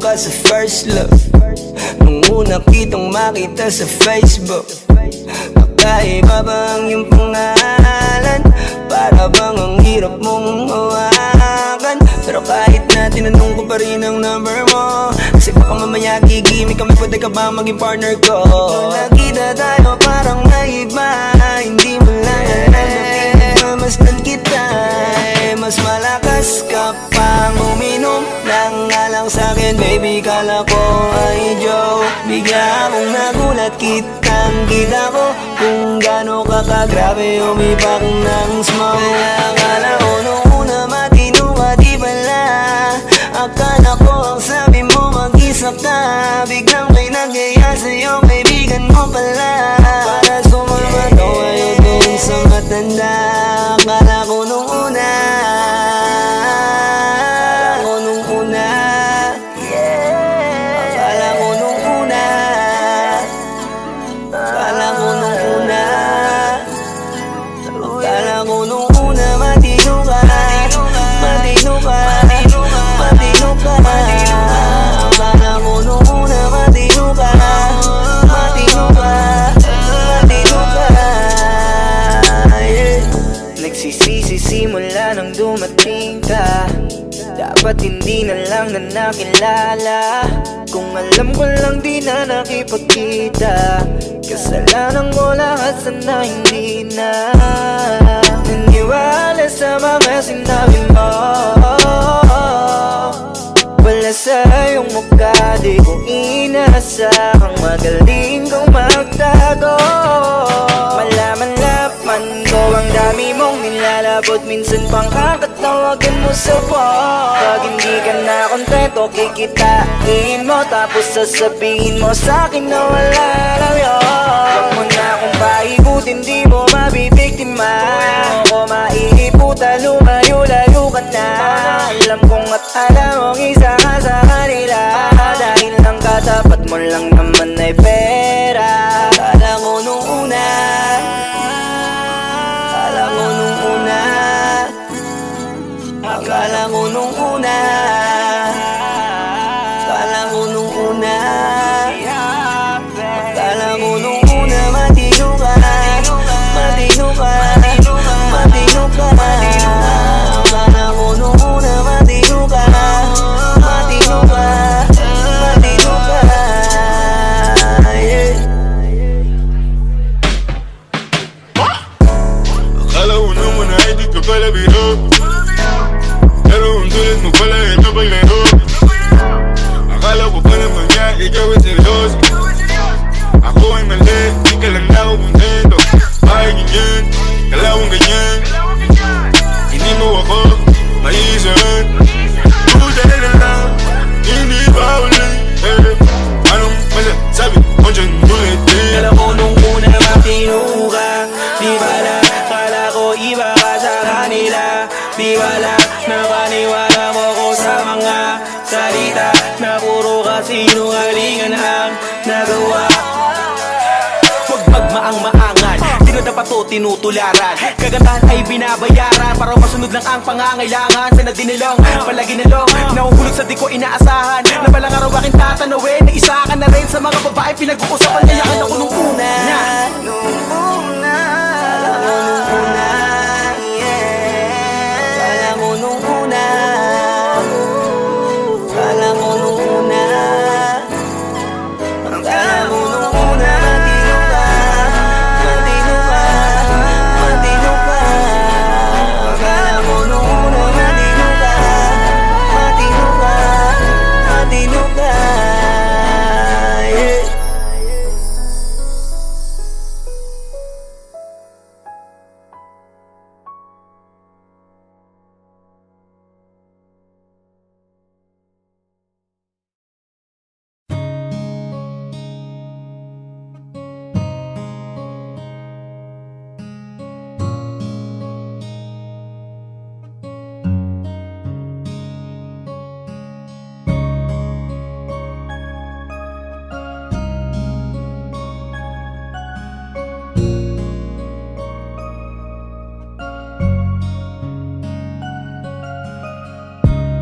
ba sa first love? Nung una kitang makita sa Facebook, kakaiba ba ang iyong pangalan? Para bang ang hirap mong hawakan? Pero kahit na tinanong ko pa rin ang number mo, kasi baka mamaya gigimik kami, pwede ka ba maging partner ko? Nung nakita tayo parang naiba, hindi mo lang alam na pinagmamasdan kita. Mas malakas ka pang uminom ng alang sa'kin, baby, kala ko ay joke. Bigla akong nagulat, kitang-kita ko kung gaano ka kagrabe umipak ng smoke. Akala ko nung una matino ka, di pala. Akala ko ang sabi mo mag-isa ka, biglang may nagaya sa'yo, kaibigan mo pala. Para sumama daw kayo dun sa matanda. Akala ko nung una, simula nang dumating ka, dapat hindi na lang na nakilala. Kung alam ko lang di na nakipagkita, kasalanan ko lahat, sana hindi na naniwala sa mga sinabi mo. Wala sa iyong mukha, di ko inasahang magaling kong magtago. Malaman-laman ko ang dami mong nilalabot, minsan pang kakatawagan mo sa phone. Pag hindi ka na kontento, kikitain mo, tapos sasabihin mo sa'kin na wala lang yun. Huwag mo na akong paikutin, di mo mabibiktima. Huwag mo ko maiiputa, lumayo-layo ka na. Alam kong at alam mong isa ka sa kanila, dahil lang katapat mo lang naman ay pera. Akala ko nung una, akala ko nung una, akala ko nung una, akala ko nung una, akala ko nung una, matino ka, matino ka, matino ka. Akala ko nung una, matino ka, matino ka, matino ka, yeah. Akala ko naman ay di ka pala biro, pero ang tulad mo pala ay kapaglaro. Akala ko pa naman niya, ikaw ay seryoso. Ako ay mali, di ka lang na ako kontento. Bakit ganyan, kalawang ganyan, hindi mo ako maiisahan. Puta na lang, hindi ba ulit, anong masasabi mo dyan ulit? Kala ko nung una matino ka, di bala, kala ko iba ka sa kanila. Di bala, napaniwala mo ko sa mga salita na puro kasinungalingan ang nagawa. Huwag magmaang-maangan, di na dapat to tinutularan. Kagandahan ay binabayaran para masunod lang ang pangangailangan. Sana dinilong, palagi nalong, nahuhulog sa di ko inaasahan. Na balang araw aking tatanawin, na isa ka na rin sa mga babae pinag-uusapan. Kayakan ako nung una, nung una, akala ko nung una, akala ko nung una, akala ko nung una, akala ko nung una, matino ka, matino ka, matino ka. Akala ko nung una, matino ka, matino ka, matino ka, yeah.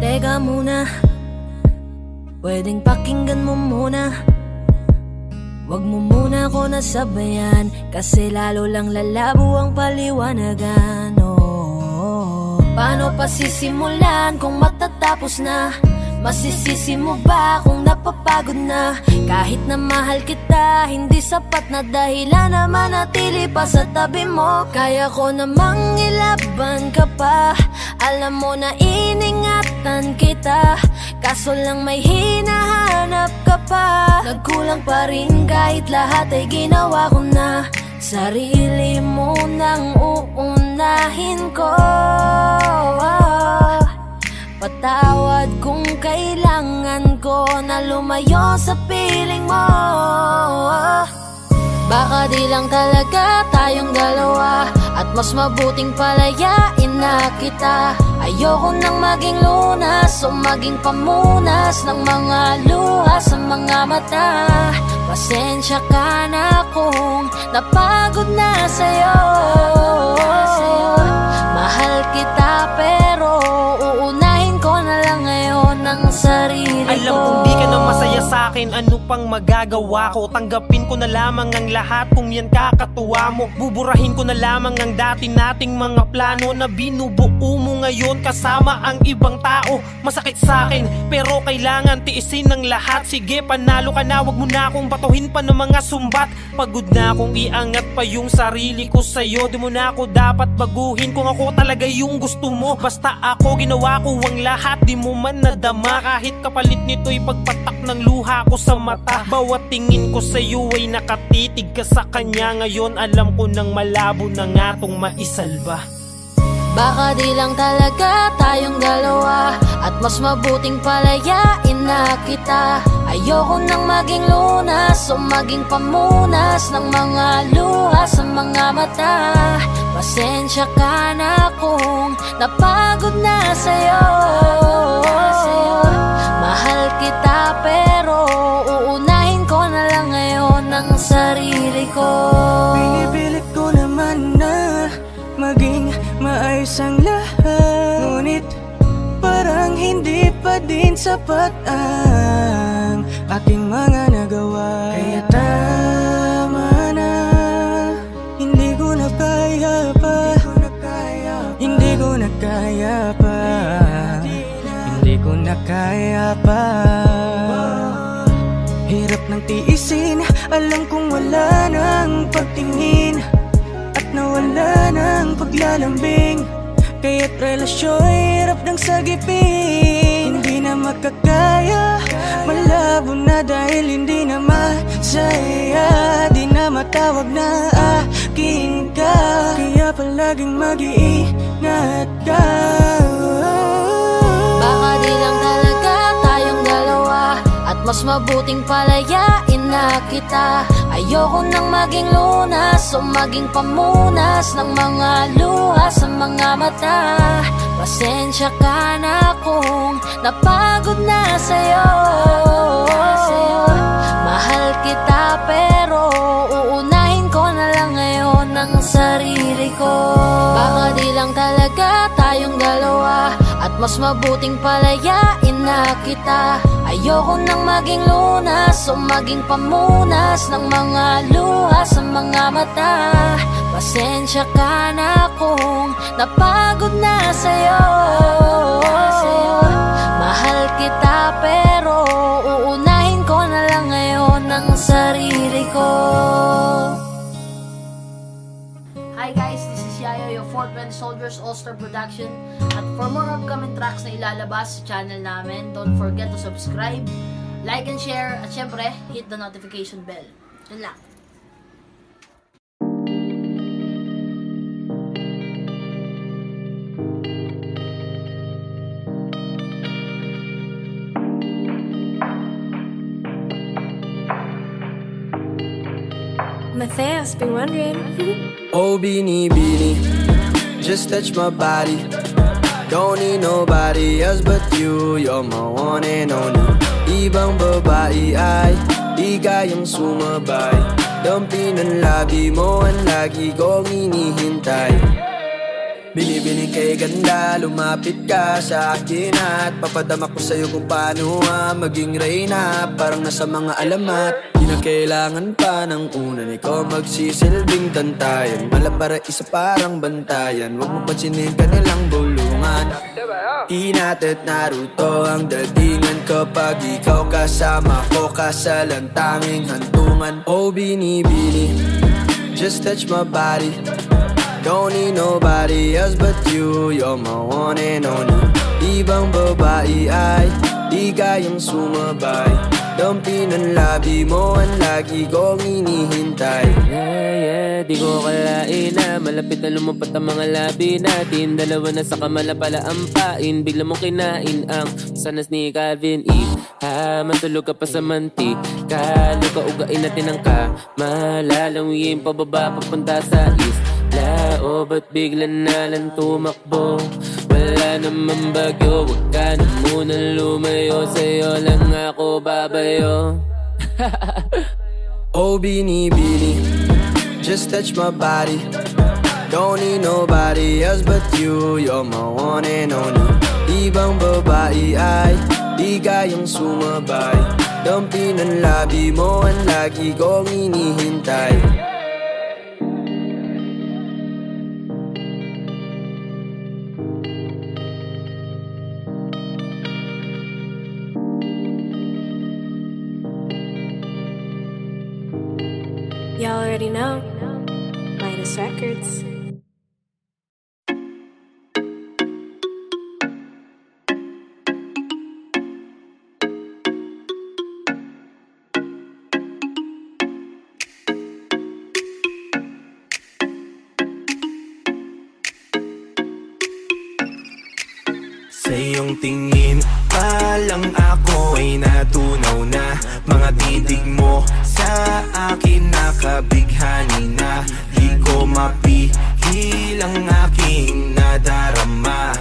Teka muna, pwedeng pakinggan mo muna. Wag mo muna ako nasabayan, kasi lalo lang lalabo ang paliwanagan. Paano pa sisimulan kung matatapos na? Masisisi mo ba kung napapagod na? Kahit na mahal kita, hindi sapat na dahilan na manatili pa sa tabi mo. Kaya ko namang ilaban ka pa, alam mo na iningatan kita, kaso lang may hinahanap ka pa. Nagkulang pa rin kahit lahat ay ginawa ko na. Sarili mo nang uunahin ko. Patawad kung kailangan ko na lumayo sa piling mo. Baka di lang talaga tayong dalawa, at mas mabuting palayain na kita. Ayoko nang maging lunas o maging pamunas ng mga luha sa mga mata. Pasensya ka na kung napagod na sa'yo. Mahal kita pero uunahin ko na lang ngayon ang sarili ko. Alam kong di ka na masaya sa'kin, ano pang magagawa ko? Tanggapin ko na lamang ang lahat kung yan kakatuwa mo. Buburahin ko na lamang ang dati nating mga plano na binubuo mo ngayon kasama ang ibang tao. Masakit sa'kin pero kailangan tiisin ng lahat. Sige, panalo ka na, wag mo na akong batuhin pa ng mga sumbat. Pagod na akong iangat pa yung sarili ko sa'yo. Di mo na ako dapat baguhin kung ako talaga yung gusto mo. Basta ako, ginawa ko ang lahat, di mo man nadama. Kahit kapalit nito'y pagpatak ng luha ko sa mata. Bawat tingin ko sa'yo ay nakatitig ka sa kanya. Ngayon alam ko nang malabo na nga tong maisalba. Baka di lang talaga tayong dalawa, at mas mabuting palayain na kita. Ayoko nang maging lunas o maging pamunas ng mga luha sa mga mata. Pasensya ka na kung napagod na sa'yo. Mahal kita pero uunahin ko na lang ngayon ang sarili ko. Pinipilit ko naman na maging maayos ang lahat, ngunit parang hindi pa din sapat ang aking mga nagawa. Kaya tama na, hindi ko na kaya pa, hindi ko na kaya pa, hindi ko na kaya pa. Hirap ng tiisin, alam kong wala nang pagtingin at nawala ng paglalambing. Kaya't relasyo'y hirap ng sagipin. Hindi na makakaya, malabo na dahil hindi na masaya. Di na matawag na akin ka, kaya palaging mag-iingat ka. Baka di lang talaga tayong dalawa, at mas mabuting palayain na kita. Ayoko nang maging lunas o maging pamunas ng mga luha sa mga mata. Pasensya ka na kung napagod na sa'yo. Mahal kita pero uunahin ko na lang ngayon ang sarili ko. Baka di lang talaga tayong dalawa, at mas mabuting palayain na kita. Ayoko nang maging lunas o maging pamunas ng mga luha sa mga mata. Pasensya ka na kung napagod na sa'yo. Mahal kita pero uunahin ko na lang ngayon ang sarili ko. Hi guys, this is Yayo, your 420 Soldiers All-Star Production. At for more upcoming tracks na ilalabas sa channel namin, don't forget to subscribe, like and share, at syempre, hit the notification bell. Yun lang. My fans be wondering. Oh, beanie, beanie, just touch my body. Don't need nobody else but you. You're my one and only. Ibang babae ay di kayang sumabay. Dampi ng labi mo ang lagi kong inihintay. Binibining kay ganda, lumapit ka sa akin at papadama ko sa'yo kung paano maging reyna. Parang nasa mga alamat, di na kailangan pa ng unan. Ikaw magsisilbing tantayan, mala para isa parang bantayan. Huwag mo pansinin ka nalang bulungan. Hinat at Naruto ang datingan kapag ikaw kasama ko, kasalang tanging hantungan. Oh binibini, just touch my body. Don't need nobody else but you. You're my one and only. Ibang babae ay di kayang sumabay. Dampin ang labi mo, ang lagi kong inihintay. Di ko kalain na malapit na lumampat ang mga labi natin. Dalawa na sa kamala pala ang pain. Bigla mong kinain ang sanas ni Calvin E. Matulog ka pa sa mantika. Luka ugain natin ang malalanguyin pababa papunta sa east. O ba't bigla na lang tumakbo? Wala naman bagyo, wag ka na muna lumayo. Sa'yo lang ako babayo. Oh binibini, just touch my body. Don't need nobody else but you. You're my one and only. Ibang babae ay di kayang sumabay. Dampin ang labi mo, ang lagi kong inihintay. Y'all already know. Midas Records. Sa iyong tingin pa lang ako ay natunaw na. Mga titig mo sa akin nakabighani na. Di ko mapihil ang aking nadarama.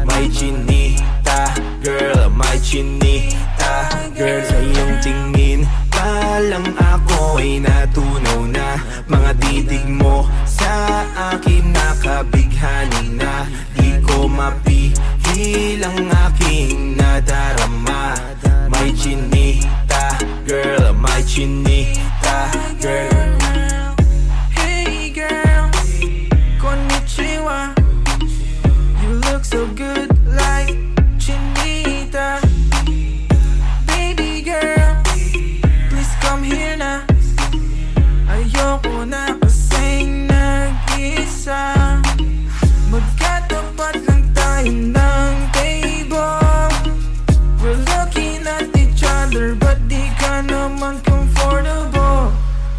May chinita, girl, may chinita, girl. Sa iyong tingin pa lang ako ay natunaw na. Mga titig mo sa akin nakabighani na. Di ko mapihil ang aking nadarama. May chinita, girl, may chinita, girl. Hey girl, konnichiwa. You look so good like chinita. Baby girl, please come here na. Ayoko na kasing nag-isa. Magkatapat lang tayo ng table. We're looking at each other but di ka naman comfortable.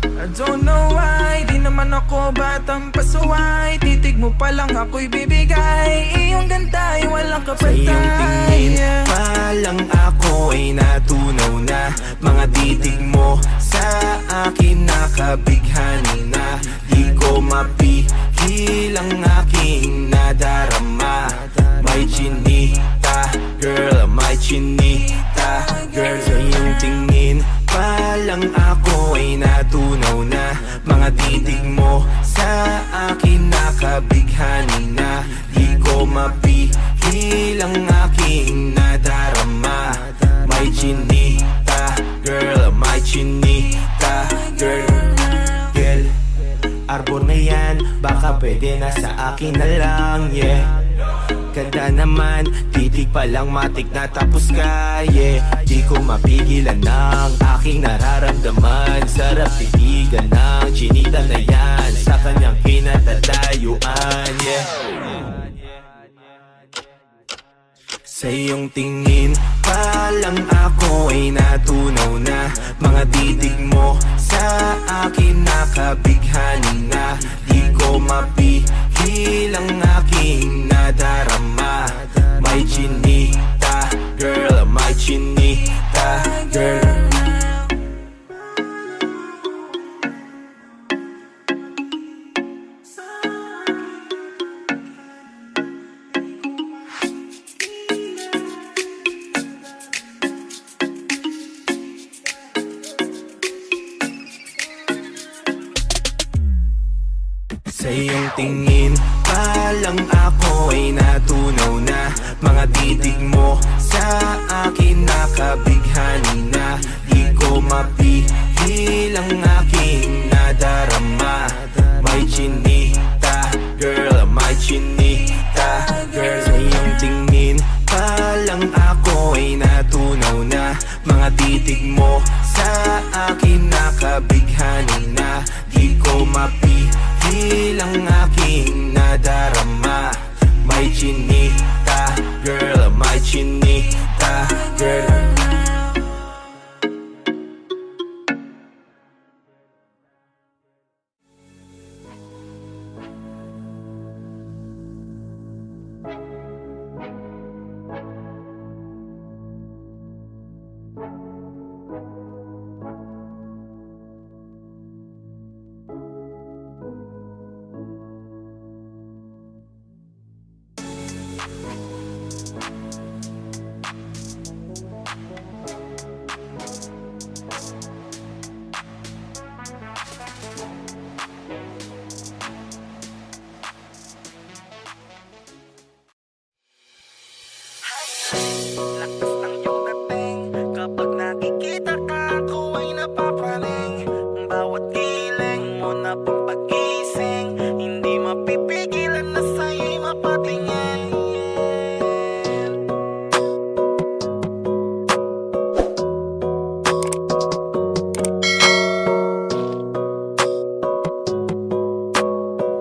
I don't know why, di naman ako batang pasuway. Titig mo pa lang ako'y bibigay. Iyong ganda ay walang kapatay. Sa iyong tingin pa lang ako ay natunaw na. Mga titig mo sa akin nakabighani na. Di ko mapihil ang aking nadarama. May chinita, girl, may chinita, girl. Sa iyong tingin pa lang ako ay natunaw na. Mga titig mo sa akin nakabighani na. Di ko mapihil ang aking nadarama. May chinita, girl, may chinita, girl. Girl, arbor na yan, baka pwede na sa akin na lang, yeah. Ganda naman, titig pa lang matik na tapos ka, yeah. Di ko mapigilan ng aking nararamdaman. Sarap titigan ng chinita na yan sa kanyang kinatatayuan, yeah. Sa iyong tingin pa lang ako ay natunaw na. Mga titig mo sa akin nakabighani na. Di ko mapihil ang aking nadarama. May chinita, girl, may chinita, girl. Sa iyong tingin palang ako ay natunaw na. Mga titig mo sa akin nakabighani na. Di ko mapigil ang aking nadarama. May chinita, girl, may chinita, girl. Sa iyong tingin palang ako ay natunaw na. Mga titig mo sa akin nakabighani na. Di ko mapigil ang aking nadarama. May chinita, girl, may chinita, girl. Lakas ng iyong dating, kapag nakikita ka ako ay napapraning. Bawat giling mo na pampagising, hindi mapipigilan na sa'yo'y mapatingin.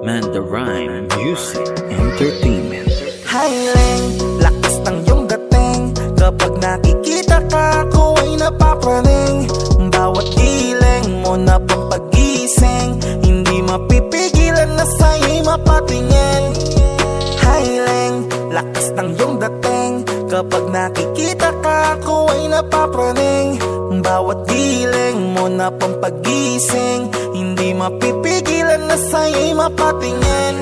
Man, the Rhyme Music Entertainment. Highling, lakas ng iyong dating, kapag nakikita ka ako ay napapraning. Bawat giling mo na pampagising, hindi mapipigilan na sa'yo'y mapatingin. Highling, lakas ng iyong dating, kapag nakikita ka ako ay napapraning. Bawat giling mo na pampagising, hindi mapipigilan na sa'yo'y mapatingin.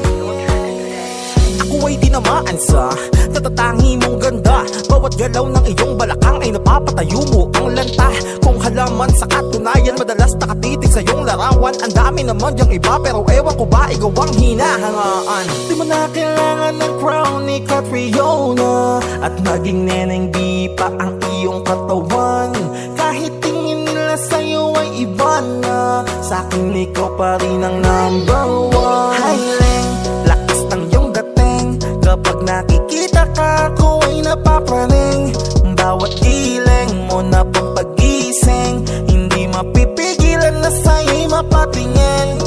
Ako ay tinamaan sa natatangi mong ganda. Bawat galaw ng iyong balakang ay napapatayo mo ang lanta. Kung halaman sa katunayan, madalas nakatitig sa iyong larawan. Ang dami naman diyang iba, pero ewan ko ba ikaw ang hinahangaan. Di mo na kailangan ng crown ni Catriona, at maging neneng di pa ang iyong katawan. Kahit tingin nila sa'yo ay iba na, sa'kin ikaw pa rin ang number one. Highling, lakas ng iyong dating, kapag nakikita ka ako ay napapraning. Bawat giling mo na pampagising, hindi mapipigilan na sa'yo'y mapatingin.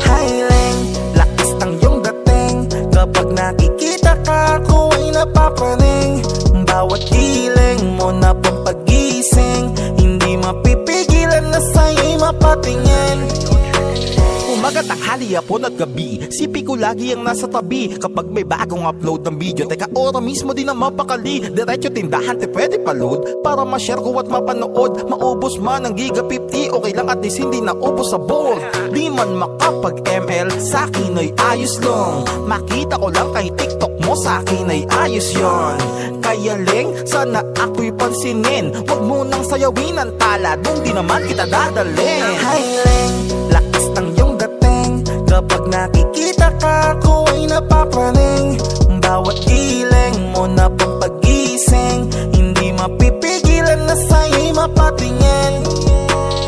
Highling, lakas ng iyong dating, kapag nakikita ka ako ay napapraning. Bawat giling mo na pampagising, hindi mapipigilan na sa'yo'y mapatingin. Umaga, tanghali, hapon at gabi, sipi ko lagi ang nasa tabi. Kapag may bagong upload ng video, teka ora mismo din na mapakali. Diretso tindahan, te pwede pa-load, para ma-share ko at mapanood. Maubos man ang giga 50, okay lang at least hindi naubos sa board. Di man makapag-ML, sa'kin ay ayos lang. Makita ko lang kay TikTok mo, sa'kin ay ayos yon. Kaya Leng, sana ako'y pansinin. Huwag mo nang sayawin ang tala, dun di naman kita dadalhin. Hi Leng, lakas ng iyong dating, kapag nakikita ka ako ay napapraning. Bawat giling mo na pampagising, hindi mapipigilan na sa'yo'y mapatingin.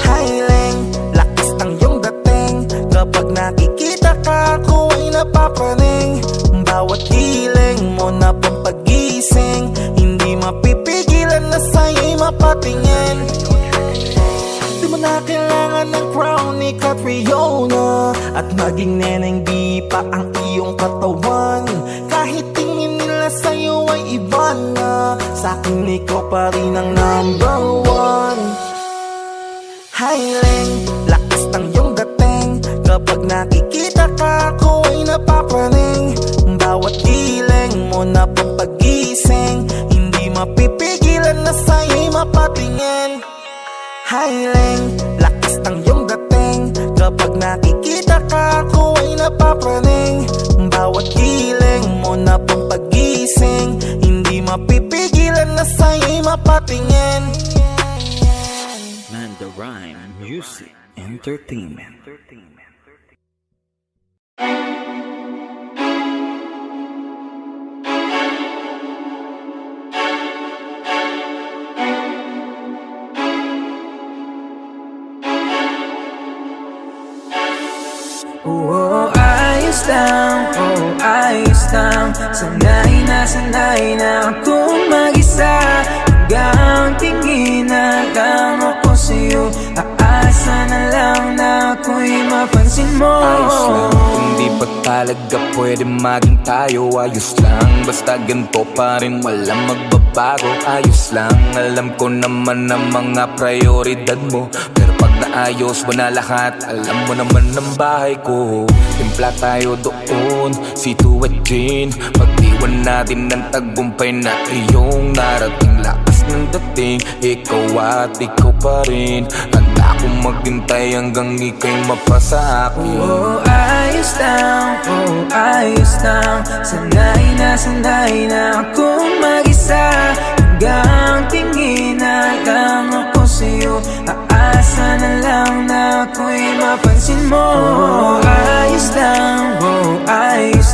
Highling, lakas ng iyong dating, kapag nakikita ka ako ay napapraning. Bawat giling mo na pampagising, hindi mapipigilan na sa'yo'y mapatingin. Di mo na kailangan ng crown ni Catriona, at maging neneng di pa ang iyong katawan. Kahit tingin nila sa'yo ay iba na, sa'kin ikaw pa rin ang number one. Highling, lakas ng iyong dating, kapag nakikita ka ako ay napapraning. Bawat giling mo na pampagising, hindi mapipigilan na sa'yo'y mapatingin. Highling, lakas ng iyong dating, kapag nakikita ka ako ay napapraning. Bawat giling mo na pampagising, hindi mapipigilan na sa'yo'y mapatingin. Man, the Rhyme Music Entertainment. Ayos lang, ayos lang. Sanay na akong mag-isa. Hanggang tingin na lang ako sa'yo. Aasa na lang na ako'y mapansin mo. Ayos lang, hindi pa talaga pwede maging tayo. Ayos lang, basta ganito pa rin walang magbabago. Ayos lang, alam ko naman ang mga prioridad mo. Pero pag naayos mo na lahat, alam mo naman ang bahay ko. Timpla tayo doon, C2 at gin. Pag-iwan natin ng tagumpay na iyong narating. Lakas ng dating, ikaw at ikaw pa rin. Handa akong maghintay hanggang ika'y mapasa akin. Ayos lang, ayos lang. Sanay na akong mag-isa. Hanggang tingin na lang ako sa'yo. Aasa na lang na ako'y mapansin mo. Ayos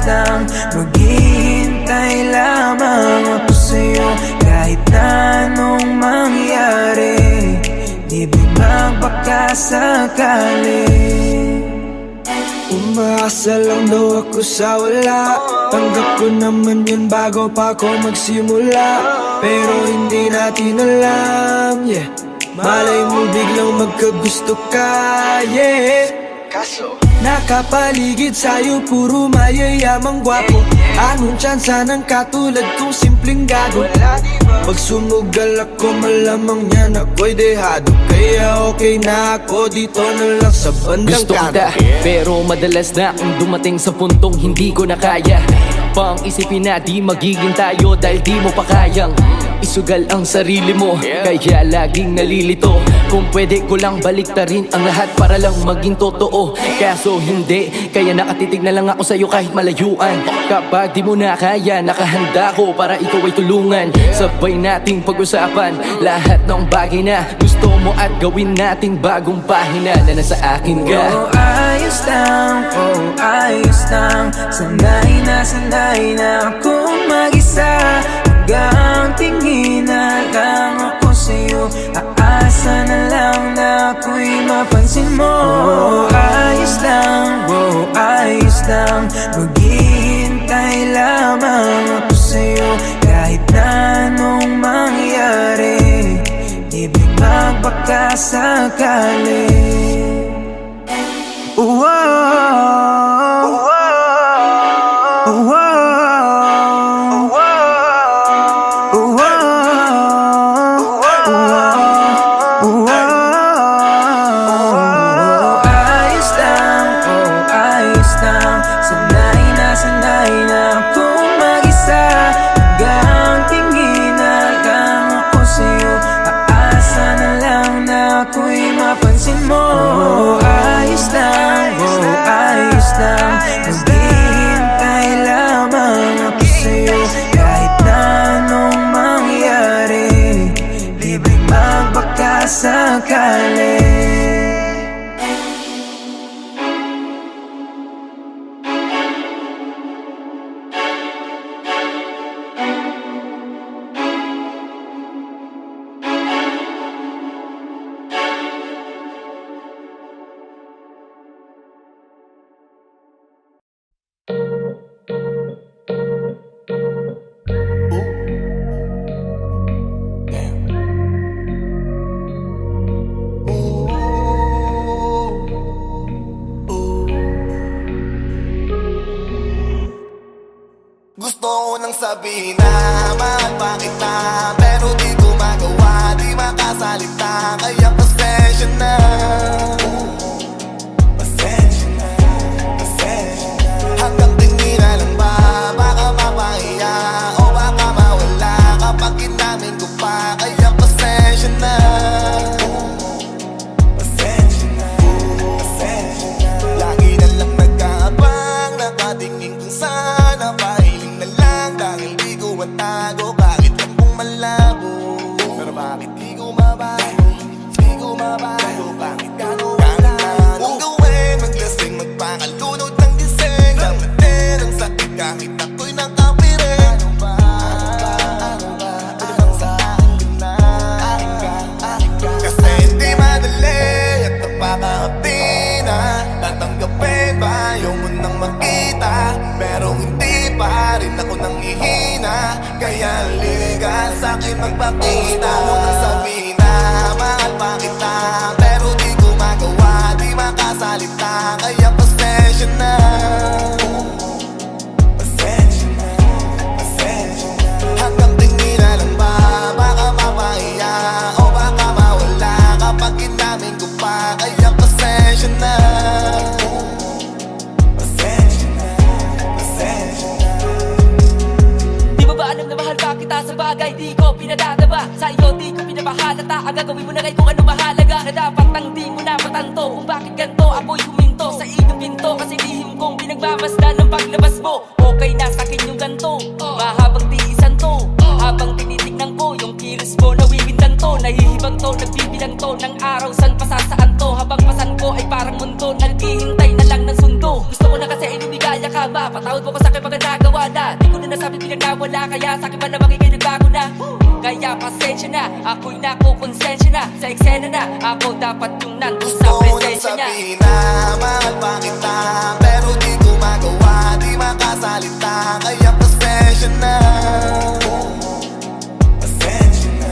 lang, maghihintay lamang ako sa'yo. Kahit na anong mangyari, di ba magpakasakali? Umaasa lang daw ako sa wala. Tanggap ko naman yun bago pa ako magsimula. Pero hindi natin alam, yeah. Malay mo biglang magkagusto ka, yeah. Kaso nakapaligid sa'yo puro mayayamang gwapo. Anong tsansa ng katulad kong simpleng gago? Pag sumugal ako malamang yan ako'y dehado. Kaya okay na ako dito na lang sa bandang gusto kita, pero madalas na akong dumating sa puntong hindi ko na kaya. Pang isipin na di magiging tayo dahil di mo pa kayang isugal ang sarili mo. Kaya laging nalilito kung pwede ko lang baliktarin ang lahat para lang maging totoo. Kaso hindi, kaya nakatitig na lang ako sa'yo kahit malayuan. Kapag di mo na kaya, nakahanda ko para ikaw ay tulungan. Sabay nating pag-usapan lahat ng bagay na gusto mo at gawin nating bagong pahina na nasa akin ka. Ayos lang, sanay na akong mag-isa. Hanggang tingin na lang ako sa'yo. Aasa na lang na ako'y mapansin mo. Ayos lang, maghihintay lamang ako sa'yo. Kahit na anong mangyari, ibig magpakasakali. Sanay na akong mag-isa. Hanggang tingin na lang ako sa'yo. Aasa na lang na ako'y mapansin mo. Ayos lang, maghihintay lamang ako sa'yo. Kahit na anong mangyari, libre magbakasakali. Gusto ko nang sabihin na mahal pa kita, pero di ko magawa, di makasalita. Kaya pasensya na, hanggang tingin na lang ba, baka mapahiya o baka mawala kapag inamin ko pa. Kaya pasensya na, lagi na lang nag-aabang, nakatingin kung sana pahiling na lang. Dahil di ko matago kahit lang kung malabo, pero bakit di ko mabasa? rin magpakita. Gusto mo nang sabihin na mahal pa kita, pero di ko magawa, di makasalita. Kaya pasensya na. Pasensya na, pasensya na. Hanggang tingin na lang ba, baka mapahiya o baka mawala kapag inamin ko pa. Kaya pasensya na. Pasensya na, pasensya na. Di mo ba alam na mahal pa kita sa bagay di ko pinadadaba? Sa iyo di ko pinapahalata, ang gagawin mo na kay kung ano mahalaga. Na dapat nang di mo na matanto kung bakit ganito ako'y huminto sa iyong pinto. Kasi lihim kong pinagmamasdan ng paglabas mo. Okay na sa'kin yung ganto, mahabang tiisan to. Habang tinitignan ko yung kilos mo, nawiwindan to. Nahihibang to, nagbibilang to ng araw, san pasasaan to. Habang pasan ko ay parang mundo, naghihintay na lang ng sundo. Gusto ko na kasi inibigaya ka ba, patawad mo ko sa'kin pag nagawa na. Di ko na nasabi bilang nawala, kaya sa'kin ba naman ikay nagbago na. Kaya pasensya na, ako'y nakukonsensya na. Sa eksena na, ako dapat yung nandun sa presensya niya. Gusto mo nang sabihin na mahal pa kita, pero di ko magawa, di makasalita. Kaya pasensya na. Pasensya na,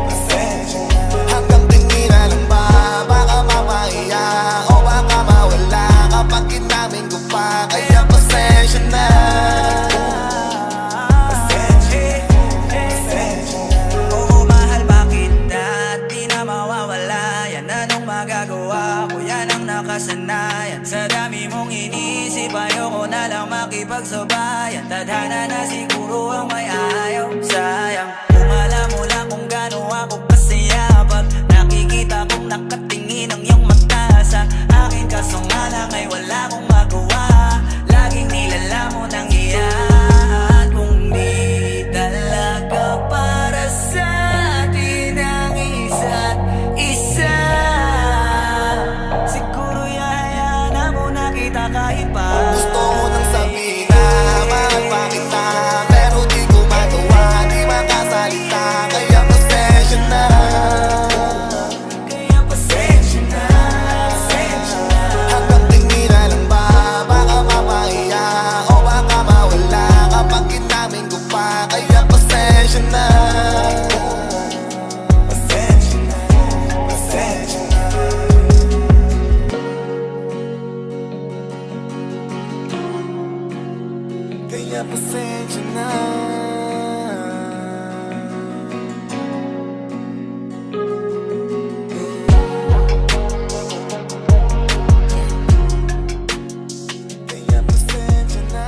pasensya na. Hanggang tingin na lang ba, baka mapahiya o baka mawala kapag inamin ko pa. Kaya pasensya na. Oo, mahal pa kita at di na mawawala. Yan anong magagawa ko, yan ang nakasanayan. Sa dami mong inisip, ayoko na lang makipagsabayan. Tadhana na siguro ang may ayaw. Sayang, kung alam mo lang kung gaano ako kasaya pag nakikita kong nakatingin ang iyong mata sa akin. Kaso nga lang ay wala akong magawa, laging nilalamon ang iyan. Kung di talaga para sa atin ang isa't isa, siguro yahayaan na muna kita kahit pa. Gusto mo nang sabihin na mahal pa kita, pero di ko magawa, di makasalita. Kaya pasensya na. Kaya pasensya na, pasensya na. Hanggang tingin na lang ba, baka mapahiya o baka mawala kapag inamin ko pa. Kaya pasensya na. Pasensya na, pasensya na. Kaya pasensya na. Kaya pasensya na.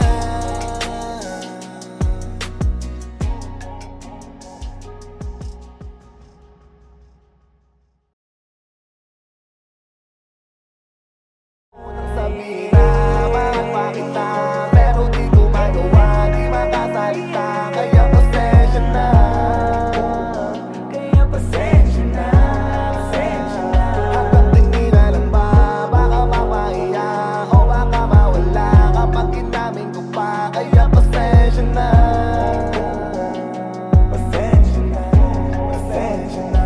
Sabihin na mahal pa kita, pero di ko magawa, di makasalita. Kaya pasensya na. Kaya pasensya na, pasensya na. Hanggang tingin na lang ba, baka mapahiya o baka mawala kapag inamin ko pa. Kaya pasensya na. Pasensya na, pasensya na.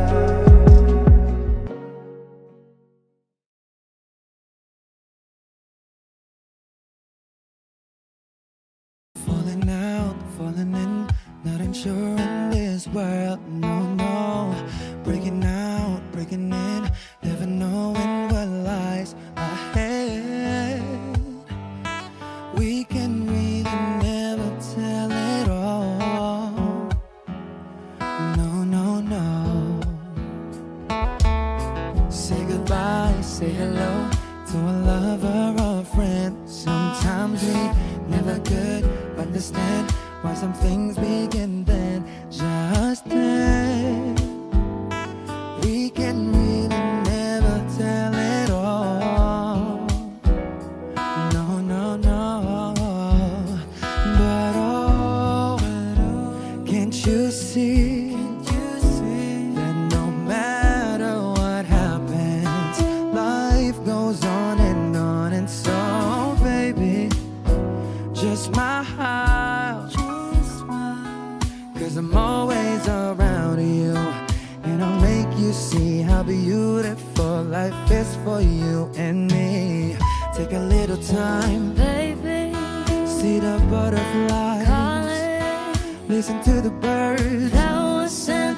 Falling out, falling in, not unsure in this world, no, no. Breaking out, breaking in, never knowing what lies ahead. We can really never tell it all, no, no, no. Say goodbye, say hello to a lover or a friend. Sometimes we never could understand why some things begin then, just then. We can really never tell it all, no, no, no. But oh, can't you see that no matter what happens, life goes on, and so baby, just smile, 'cause I'm always around you, and I'll make you see how beautiful life is for you and me. Take a little time, Baby, see the butterfly, calling, listen to the birds. that was an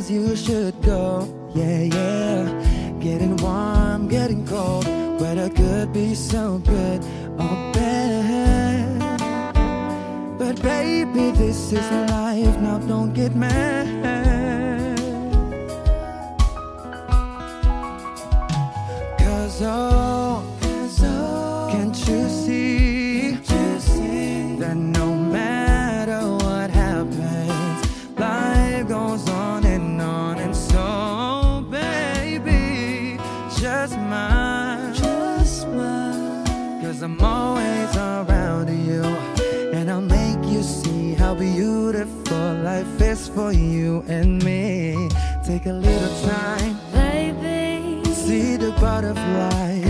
'cause you should go. Yeah, yeah. Getting warm, getting cold. Weather could be so good or bad. But baby, this is life. Now don't get mad. Cause oh, can't you see that no matter what happens, life goes on and on. And so baby, just smile, cause I'm always around you. And I'll make you see how beautiful life is for you and me. Take a little time, Baby, see the butterflies,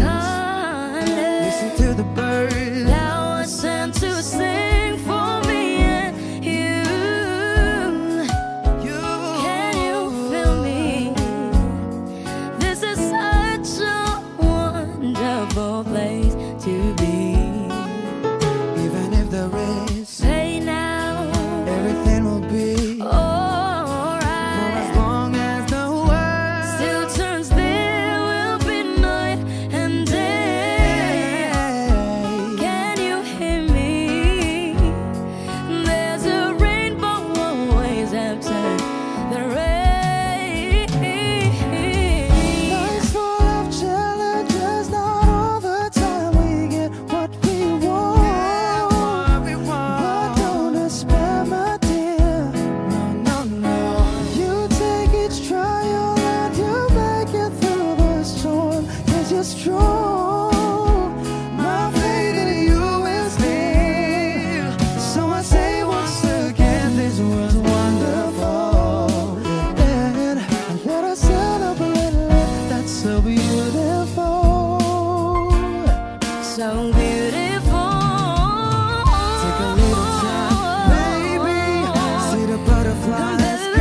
listen to the birds. thou was sent to sing for me and you. Can you feel me? This is such a wonderful place to be. Even if there is Say now, everything will be for alright. as long as the world Still turns, there will be night and day. Can you hear me? There's a rainbow always after the rain. Life's full of challenges, not all the time we get what we want. But don't despair, my dear. No, no, no. You take each trial and you make it through the storm. 'Cause you're strong. My faith in you is real. So I say once again, this was wonderful. And let us celebrate life that's so beautiful. So beautiful. Take a little time, baby. See the butterflies. Listen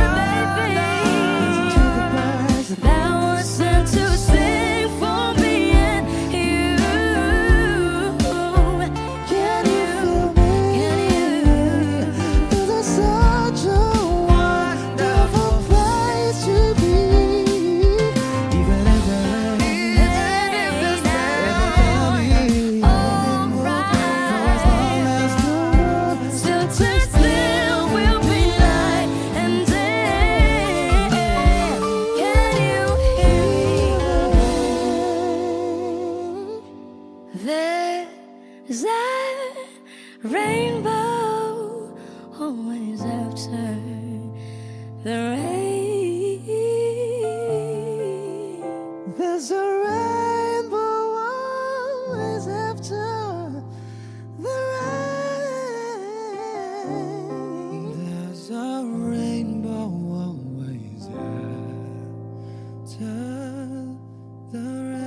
to the birds. Thou was sent to sing for me and you. Can you feel me? This is such a wonderful place to be. Even if there is Still turns, there will be light and day. Can you hear me? There's a rainbow always after the rain. there's a rainbow always after the rain. There's a rainbow always after the rain.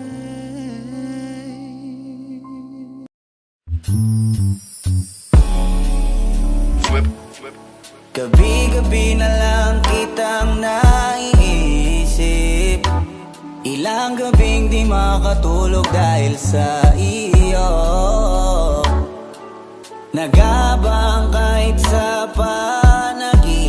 Gabi-gabi na lang kitang naiisip. Ilang gabing di makatulog dahil sa iyo. Nagabang kahit sa panaginip,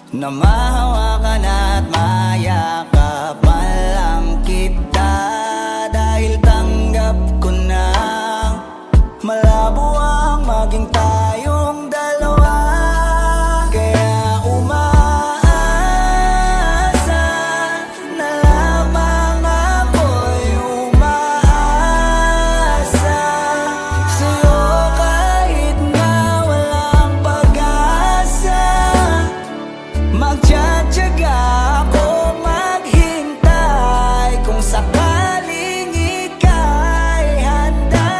na mahawakan at mayakapan lang kita. Dahil tanggap ko na malabo ang maging tayong dalawa. Kaya umaasa na lamang ako'y umaasa sa'yo kahit na walang pag-asa. Magtsatsaga ako maghintay kung sakaling ika'y handa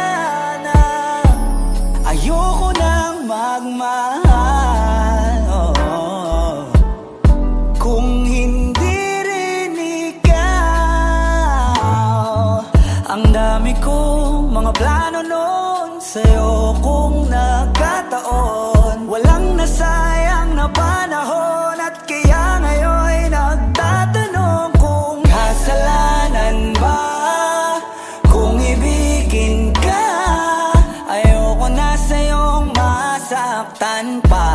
na. Ayoko nang magmahal, kung hindi rin ikaw. Ang dami kong mga plano noon sa'yo kung nagkataon. Walang nasayang na panahon at kaya ngayon'y nagtatanong kung kasalanan ba kung ibigin ka. Ayoko na sa'yong masaktan pa.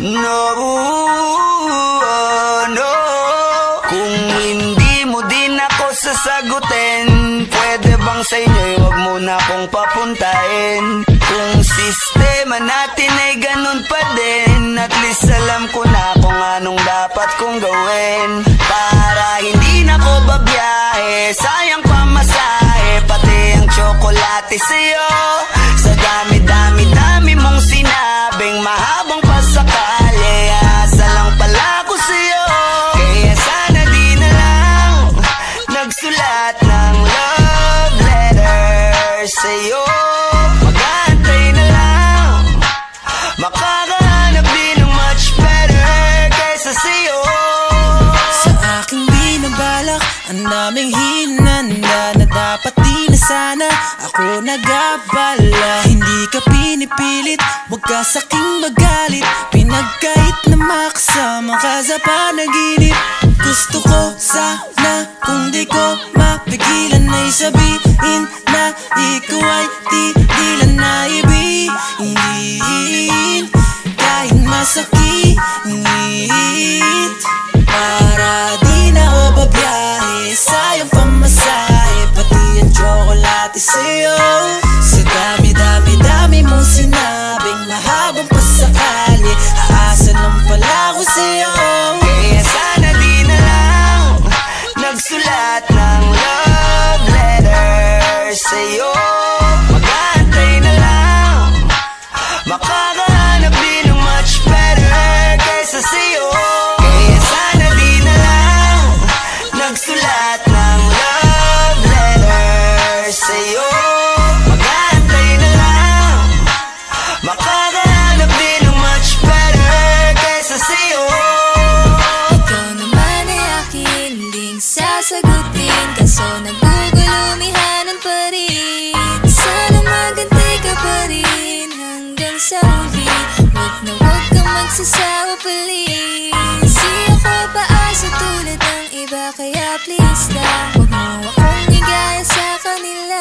No. Kung hindi mo din ako sasagutin, pwede bang sa inyo'y wag mo na akong papuntahin? Kung sistema natin ay ganun pa din, at least alam ko na kung anong dapat kong gawin. Para hindi na ko babiyahe, sayang pamasahe, pati ang tsokolate sa'yo. Sa dami-dami-dami mong sinabing mahabang pasakali, asa lang pala ko sa'yo. Kaya sana di na lang nagsulat ng love letter sa'yo. Mag-aantay na lang, makakahanap din ng much better kaysa sa'yo. Sa aking binabalak, ang daming hinanda na dapat di na sana ako nag-abala. Hindi ka pinipilit, wag ka sa'king magalit, pinagkait na makasama ka sa panaginip. Gusto ko sana kung di ko mapigilan ay sabihin na ikaw ay tigilan na ibigin. Kahit masakit, para di na ako babiyahe, sayang pamasahe, pati ang tsokolate sa'yo. Sa dami-dami-dami mong sinabing mahabang pasakali, aasa lang pala ko sa'yo. Kaya sana di na lang nagsulat ng love letter sa'yo. Mag-aantay na lang, makakahanap din ng much better kaysa sa'yo. Kaya sana di na lang nagsulat ng love letter sa'yo. Mag-aantay na lang, makakahanap din ng much better kaysa sa'yo. Ikaw naman ay akin ding sasagutin, kaso nagugulumihanan pa rin. Sana magantay ka pa rin hanggang sa huli, wag na wag kang magsasawa please. Di ako paasa tulad ng iba, kaya please lang, wag mo akong igaya sa kanila.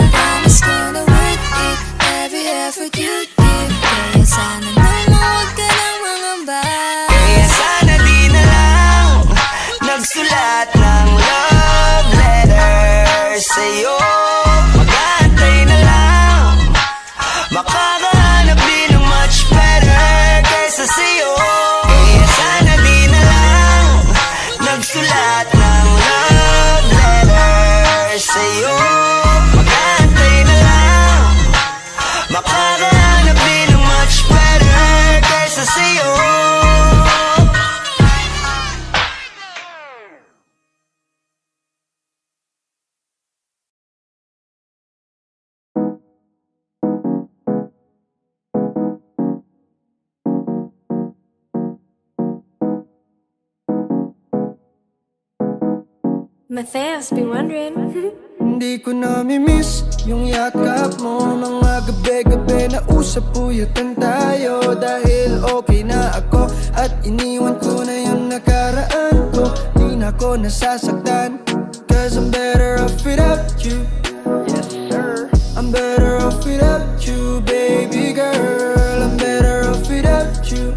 Promise ko na worth it, every effort you give. Kaya sana naman wag ka nang mangamba. Kaya sana di na lang nagsulat ng love letter sa'yo. Mag-aantay na lang, makakahanap din ng much better kaysa sa'yo. Kaya sana di na lang nagsulat ng love letter sa'yo. Mag-aantay na lang, makakahanap din ng much better kaysa sa'yo. Matthias, be wondering. Hindi ko namimiss yung yakap mo. Mga gabi-gabi na usap-uyatan tayo. Dahil okay na ako at iniwan ko na yung nakaraan ko. Di na ako nasasaktan, cause I'm better off without you. Yes sir, I'm better off without you, baby girl. I'm better off without you.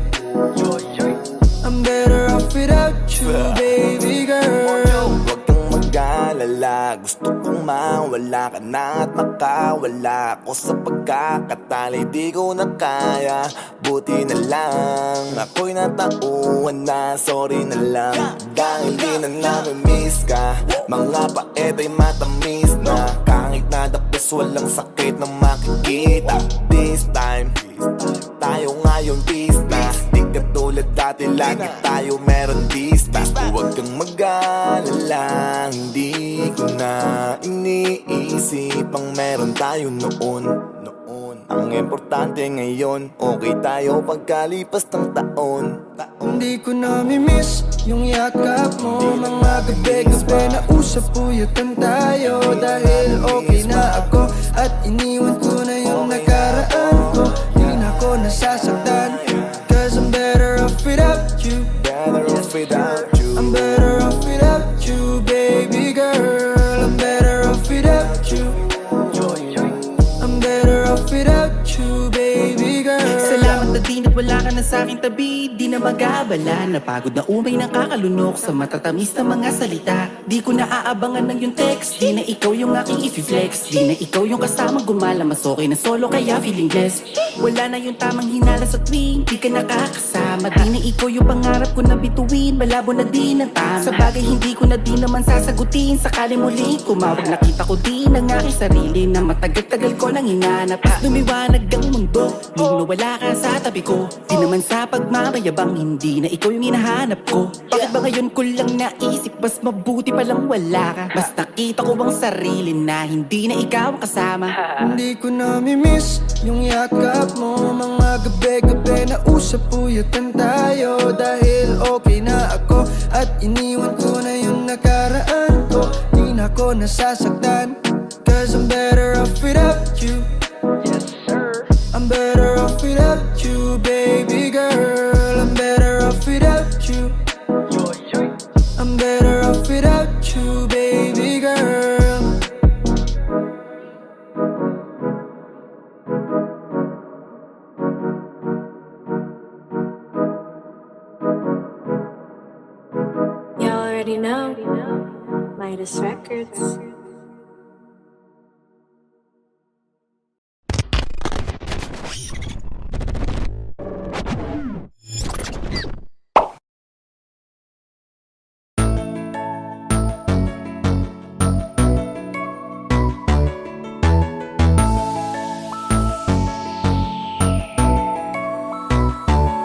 I'm better off without you, baby girl. Huwag kang mag-alala, gusto kong mawala ka na at makawala ako sa pagkakatali. Di ko na kaya, buti na lang ako'y natauhan na, sorry na lang. Dahil di na namimiss ka, mga paet ay matamis na. Kahit nadapis walang sakit na makikita. This time, tayo ngayon peace na. Di katulad dati, lagi tayo meron distance. Huwag kang mag-alala, hindi ko na iniisip ang meron tayo noon. Ang importante ngayon, okay tayo pagkalipas ng taon. Hindi ko namimiss yung yakap mo. Mga gabi-gabi na usap-uyatan tayo. Dahil okay na ako at iniwan ko na yung nakaraan ko. Di na ako nasasaktan, cause I'm better off without you. Better off without you. I'm better off without you, baby girl. na sa aking tabi, di na magabala. Napagod na umay nakakalunok sa matatamis na mga salita. Di ko na aabangan ng yung text, di na ikaw yung aking i-flex. Di na ikaw yung kasamang gumala, mas okay na solo kaya feeling blessed. Wala na yung tamang hinala sa tuwing di ka nakakasama. Di na ikaw yung pangarap ko na bituin, malabo na din ang tama. Sa bagay hindi ko na din naman sasagutin, sakali muling tumawag nakita ko din ang aking sarili na matagal-tagal ko nang hinanap. As lumiwanag ang mundo, nung nawala ka sa tabi ko. Di naman sa pagmamayabang, hindi na ikaw yung hinahanap ko. Bakit ba ngayon ko lang naisip, mas mabuti palang wala ka. Mas nakita ko bang sarili na hindi na ikaw ang kasama. Hindi ko namimiss yung yakap mo. Mga gabi-gabi na usap-uyatan tayo. Dahil okay na ako at iniwan ko na yung nakaraan ko. Di na ako nasasaktan, cause I'm better off without you. I'm better off without you, baby girl. I'm better off without you. I'm better off without you, baby girl. You already know. Midas Records.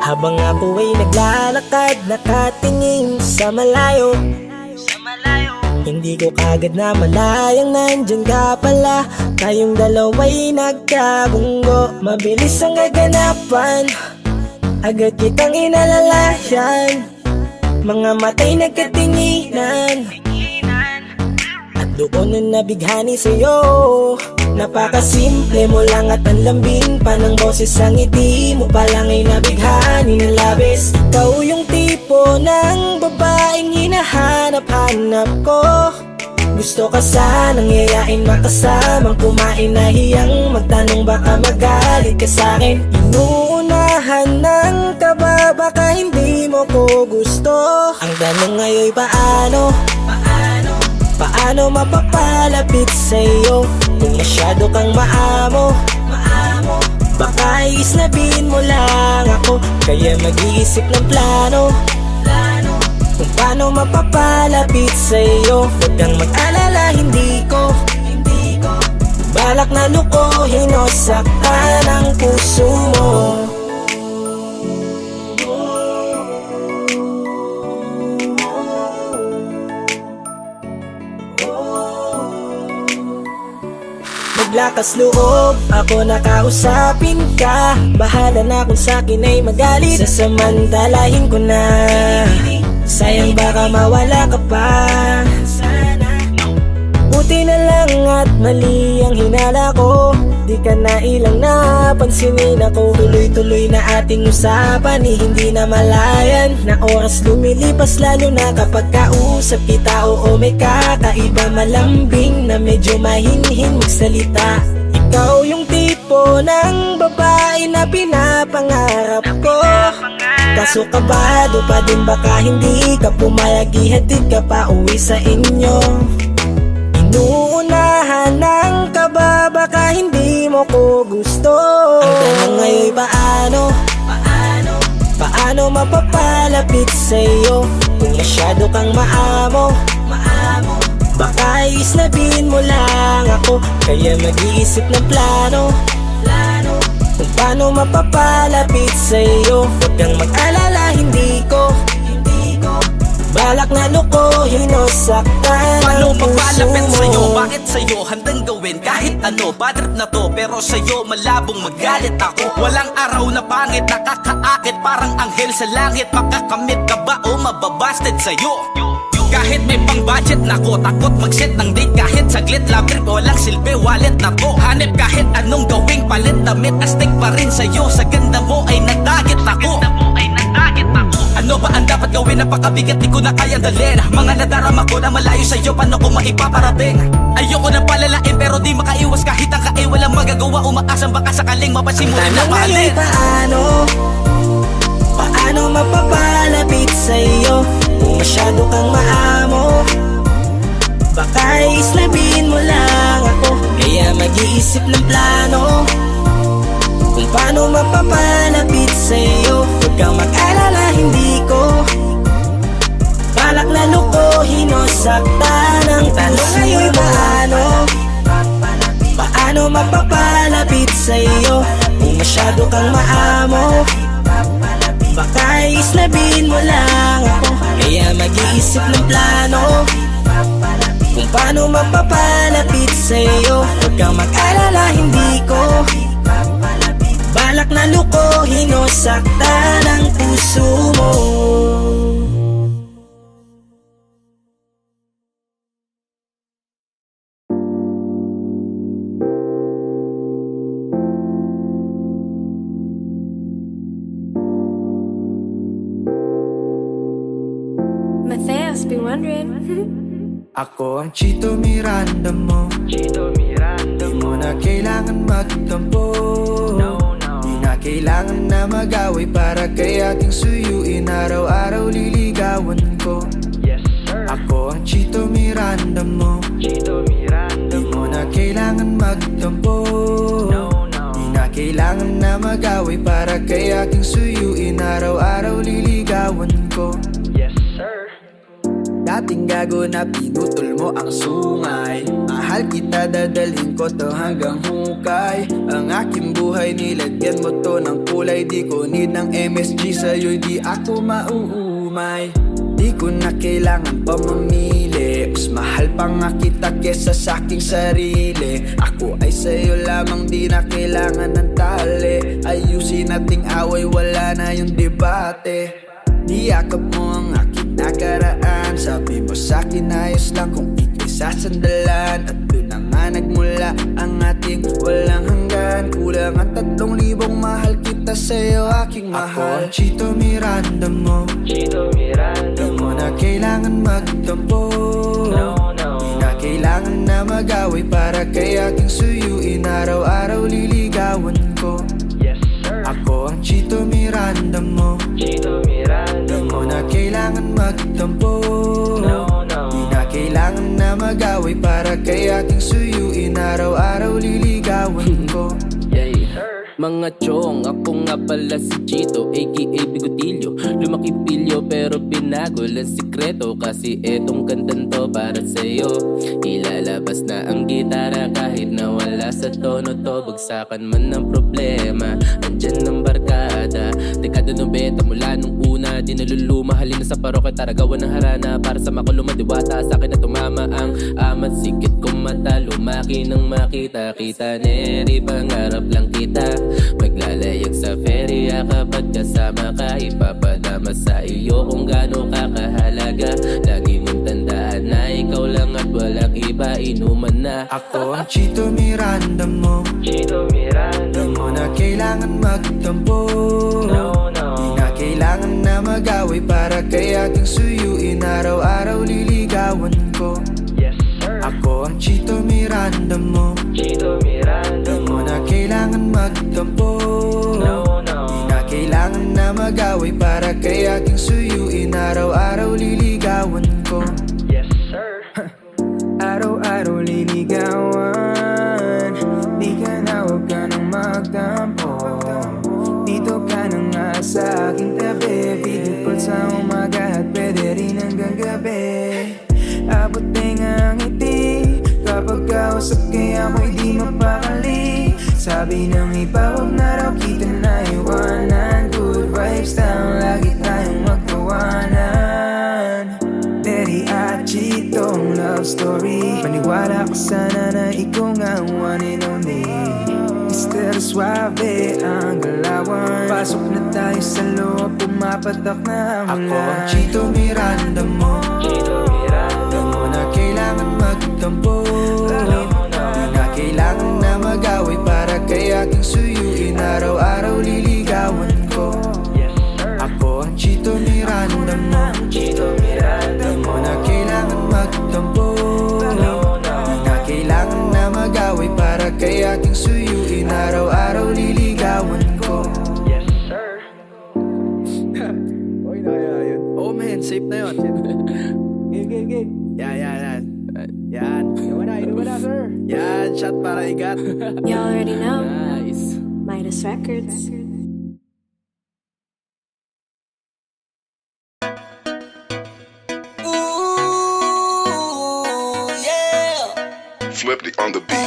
Habang ako ay naglalakad, nakatingin sa malayo. Hindi ko kagad na malayang nandyan ka pala. Tayong dalawa'y nagkabunggo. Mabilis ang gaganapan, agad kitang inalalayan. Mga matay nagkatinginan, at doon na nabighani sa'yo. Napakasimple mo lang at ang lambing pa ng boses. Ang ngiti mo pa lang ay nabighani ng labis. Ikaw yung tipo ng babaeng hinahanap-hanap ko. Gusto ka sanang yayain, makasamang kumain, nahiyang magtanong baka magalit ka sa'kin. Inuunahan ng kaba, baka hindi mo ko gusto. Ang tanong ngayon paano? Paano mapapalapit sa'yo kung masyado kang maamo? Baka iisnabin mo lang ako, kaya mag-iisip ng plano kung paano mapapalapit sa'yo. Huwag kang mag-alala, hindi ko balak na lukohin o saktan ang puso mo. Lakas loob, ako nakausapin ka. Bahala na kung sa'kin ay magalit, sasamantalahin ko na. Sayang baka mawala ka pa. Buti na lang at mali ang hinala ko. Di ka na ilang napansinin ako. Tuloy-tuloy na ating usapan, hindi na malayan. Na oras lumilipas lalo na kapag kausap kita. Oo, may kakaiba, malambing na medyo mahinhin magsalita. Ikaw yung tipo ng babae na pinapangarap ko. Kaso kabado pa din, baka hindi ka pumayag, ihatid ka pa uwi sa inyo. Inuunahan ng kaba, baka hindi mo ko gusto. Ang tanong ngayon paano? Paano mapapalapit sa'yo kung masyado kang maamo? Baka iisnabin mo lang ako, kaya mag-iisip ng plano kung paano mapapalapit sa'yo. Huwag kang mag-alala, hindi ko balak na lukohin o saktan ang puso mo. Paano mapalapit sa'yo? Bakit sa'yo handang gawin kahit ano? Bad trip na to, pero sa'yo malabong magalit ako. Walang araw na pangit, nakakaakit parang anghel sa langit. Makakamit ka ba o mababasted sa'yo? Kahit may pang budget na ko, takot mag-set ng date kahit saglit. Love trip, walang silbi, wallet na to. Hanip kahit anong gawing palit, damit astig pa rin sa'yo. Sa ganda mo ay nadagit ako. Ano ba ang dapat gawin? Napakabigat, di ko na kayang dalhin. Mga nadarama ko na malayo sa'yo, paano ko maipaparating? Ayoko na palalain pero di makaiwas kahit ang kain. Walang magagawa, umaasang baka sakaling mapasimulin na mahalin. Paano paano mapapalapit sa'yo kung masyado kang maamo? Baka islabin mo lang ako, kaya mag-iisip ng plano kung paano mapapalapit sa'yo. Huwag kang mag-alala, hindi ko balak na lukuhin o saktan. Ang tanong ngayon'y paano mapapalapit sa'yo kung masyado kang maamo? Baka islabin mo lang ako, kaya mag-iisip ng plano kung paano mapapalapit sa'yo. Huwag kang mag-alala, hindi ko balak na lukuhin o saktan ang puso mo. Matthias be wondering. Ako ang Chito Miranda mo. Di mo na kailangan magtampo. Di na kailangan na mag-away para kay ating suyuin. Araw-araw liligawan ko. Ako ang Chito Miranda mo. Di mo na kailangan magtampo. Di na kailangan na mag-away para kay ating suyuin. Araw-araw liligawan ko. Dating gago na pinutol mo ang sungay. Mahal kita, dadalhin ko to hanggang hukay. Ang aking buhay nilagyan mo to ng kulay. Di ko need ng MSG, sa'yo'y di ako mauumay. Di ko na kailangan pa mamili, mas mahal pa nga kita kesa sa'king sarili. Ako ay sa'yo lamang, di na kailangan ng tali. Ayusin nating away, wala na yung debate. Niyakap mo ang aking nakaraan. Sabi mo sa'kin ayos lang kung ika'y sasandalan. At doon na nga nagmula ang ating walang hanggan. Kulang ang 3,000, mahal kita sa'yo aking mahal. Ako ang Chito Miranda mo. Di mo na kailangan magtampo. Di na kailangan na mag-away para kay ating suyuin. Araw-araw liligawan ko. Ako ang Chito Miranda mo. Di mo na kailangan magtampo. Di na kailangan na mag-away para kay ating suyuin. Araw-araw liligawan ko. Mga chong, ako nga pala si Chito, aka Bigotilyo. Lumaki pilyo pero binago lang sikreto. Kasi etong kantang to para sa'yo. Ilalabas na ang gitara kahit na wala sa tono to. Bagsakan man ng problema, andyan ng barkada. Dekada 90 mula nung una, di naluluma. Halina sa parokya, taragawan ng harana. Para sa makuluma, diwata sa akin na tumama ang amat. Sikit kong mata, lumaki nang makita. Kita neri, pangarap lang kita. Maglalayag sa feria kapag kasama ka. Ipapadama sa iyo kung gaano ka kahalaga. Lagi mong tandaan na ikaw lang at walang iba. Inuman na ako ang Chito Miranda mo. Di mo na kailangan magtampo. Di na kailangan na mag-away para kay ating suyuin. Araw-araw liligawan ko. Ako ang Chito Miranda mo. Di mo na kailangan magtampo. Di na kailangan na mag-away para kay ating suyuin. Araw-araw liligawan ko. Araw-araw liligawan. Di ka na, huwag ka nang magtampo. Dito ka na nga sa aking tabi. Video call sa umaga at pwede rin hanggang gabi. Abot nga ang ngiti kapag kausap kaya ako'y di mapakali. Sabi ng iba huwag na raw kita na iwanan. Good vibes lang, lagi tayong magkawanan. Daddy at Chitong love story. Maniwala ka sana na ikaw nga ang one and only. Mr. Suave ang galawan. Pasok na tayo sa loob, pumapatak na mula. Ako ang Chito Miranda mo. Di mo na kailangan magtampo. Di na kailangan na mag-away para kay ating suyuin. Araw-araw liligawan ko. Ako ang Chito Miranda mo. Di mo na kailangan magtampo. Di na kailangan na mag-away para kay ating suyuin. Araw-araw liligawan ko. Yan. Inuman na, sir. Yan, shot para igat. You already know. Nice. Midas Records. Flip the on the beat.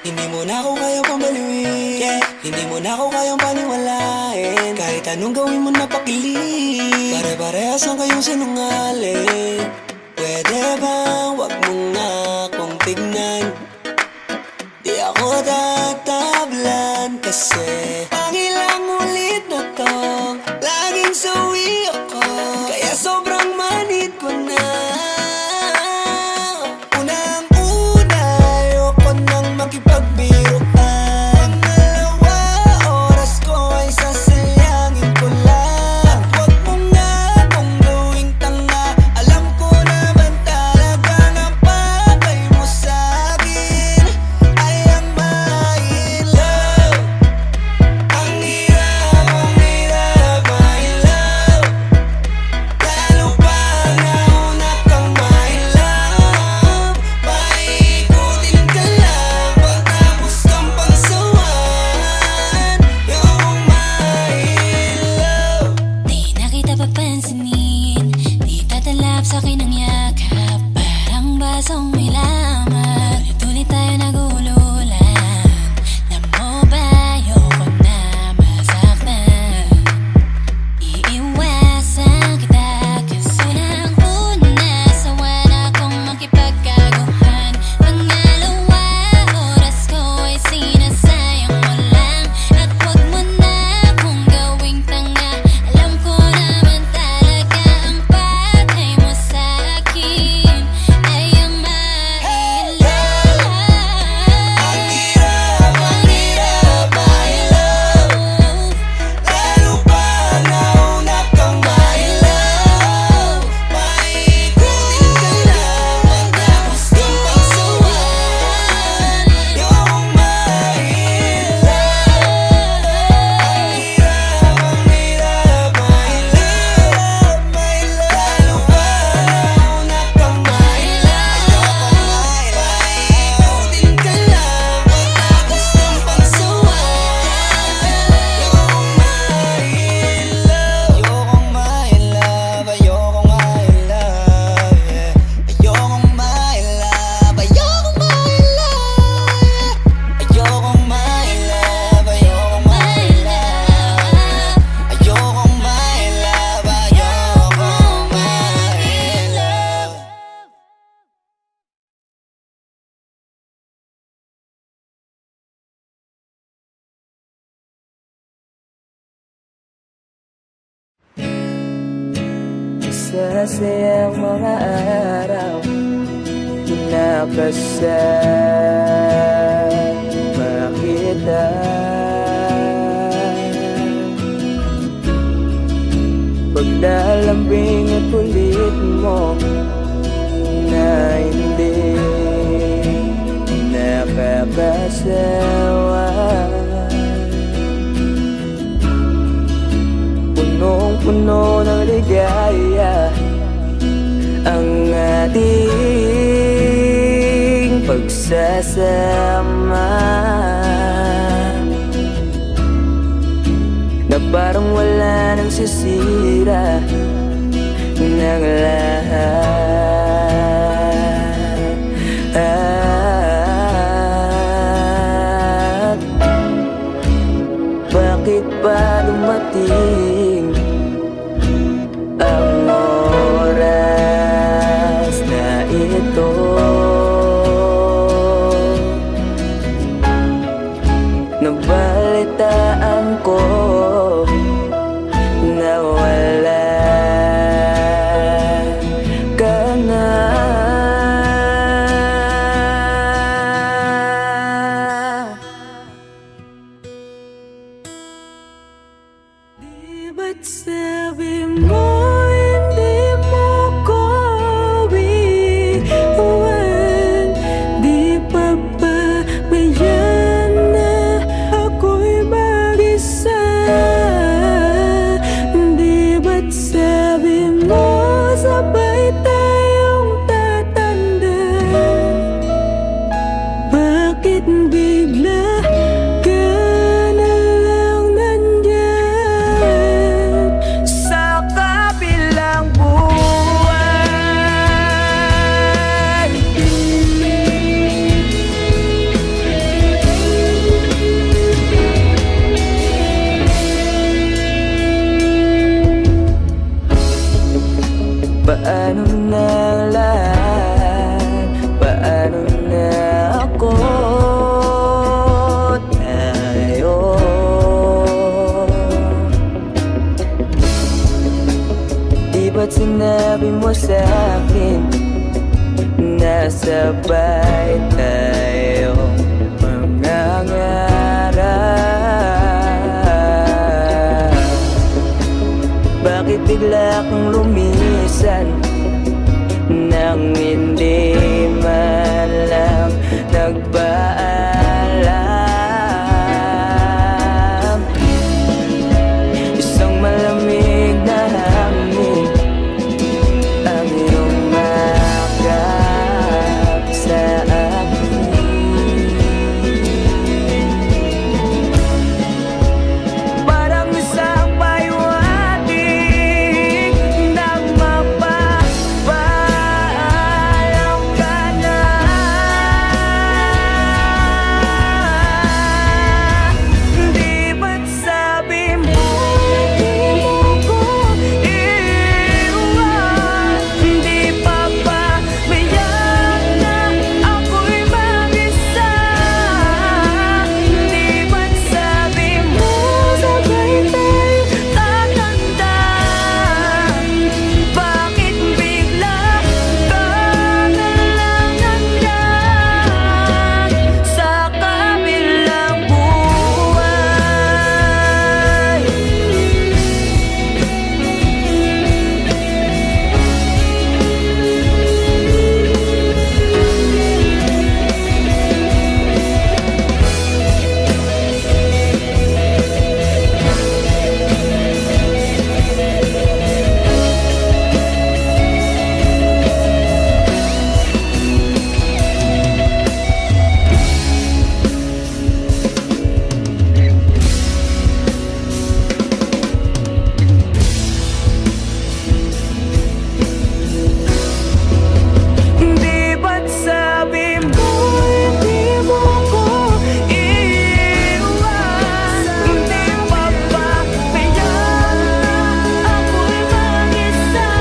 Hindi mo na ako kayang pambaliwin, hindi mo na ako kayang paniwalain. Kahit anong gawin mo na pakilig, pare-parehas lang kayong sinungaling. Pwede bang wag mo nga akong tignan? Di ako tatablan kasi pangilang ulit na to, laging sawi ako, kaya sobrang manid ko na. Unang-una, ayoko nang makipagbiruan. Pangalawa, oras ko ay sasayangin ko lang. At wag mo nga akong gawing tanga, alam ko naman talagang ang bagay mo sa'kin ay ang my love. Ang hirap, my love. Lalo pa nauna kang my love. Paikutin ka lang pagtapos kang pagsawan. Yung my love. Di na kita papansinin, di tatalab sa'kin ang yakap. Parang basong may laman, tuloy tayo nagululan. Alam mo ba, ayoko na masaktan. Iiwasan kita kasi unang-una, sawa na akong makipagkaguhan. Pangalawa, oras ko ay sinasayang mo lang. At wag mo na akong gawing tanga, alam ko naman talaga ang bagay mo sa'kin ay ang my love. Ang hirap, my love. Lalo pa nauna kang my love. Paikutin ka lang pagtapos kang pagsawan. Yung my love. Ang hirap, my love. Lalo pa nauna kang my love. Paikutin ka lang pagtapos kang pagsawan. Yung my love. Ayokong my love, ayokong my love, yeah. Ayokong my love, ayokong my love, ayokong my love, ayokong my love, ayokong my love, ayokong my love. Masasayang mga araw nakasama kita. Paglalambing at kulit mo na hindi nakakasawa. Punong-puno ng ligaya ang ating pagsasama, na parang wala nang sisira ng lahat. Bakit ba dumating ang oras na ito? Nabalitaan ko na wala ka na. Di ba't sabi mo hindi mo ko iwan? Di pa ba mayan na ako'y mag-isa? Di ba't sabi mo sabay tayo? ng lahat. Paano na ako tayo? Di ba't sinabi mo sa'kin nasabay tayo mangangarap? Bakit bigla kang lumisan nang hindi man lang nagpaalam? Isang malamig na hangin ang iyong makap sa akin. Parang isang paywating nang mapapaalam ka na. Di ba't sabi mo di mo ko iiwan? Di pa ba mayak na ako'y mag-isa? Di ba't sabi mo sabay tayo tatanda? Bakit bigla ka na lang nandyan sa kabilang buhay? Di ba't sabi mo di mo ko iiwan? Di pa ba mayak na ako'y mag-isa?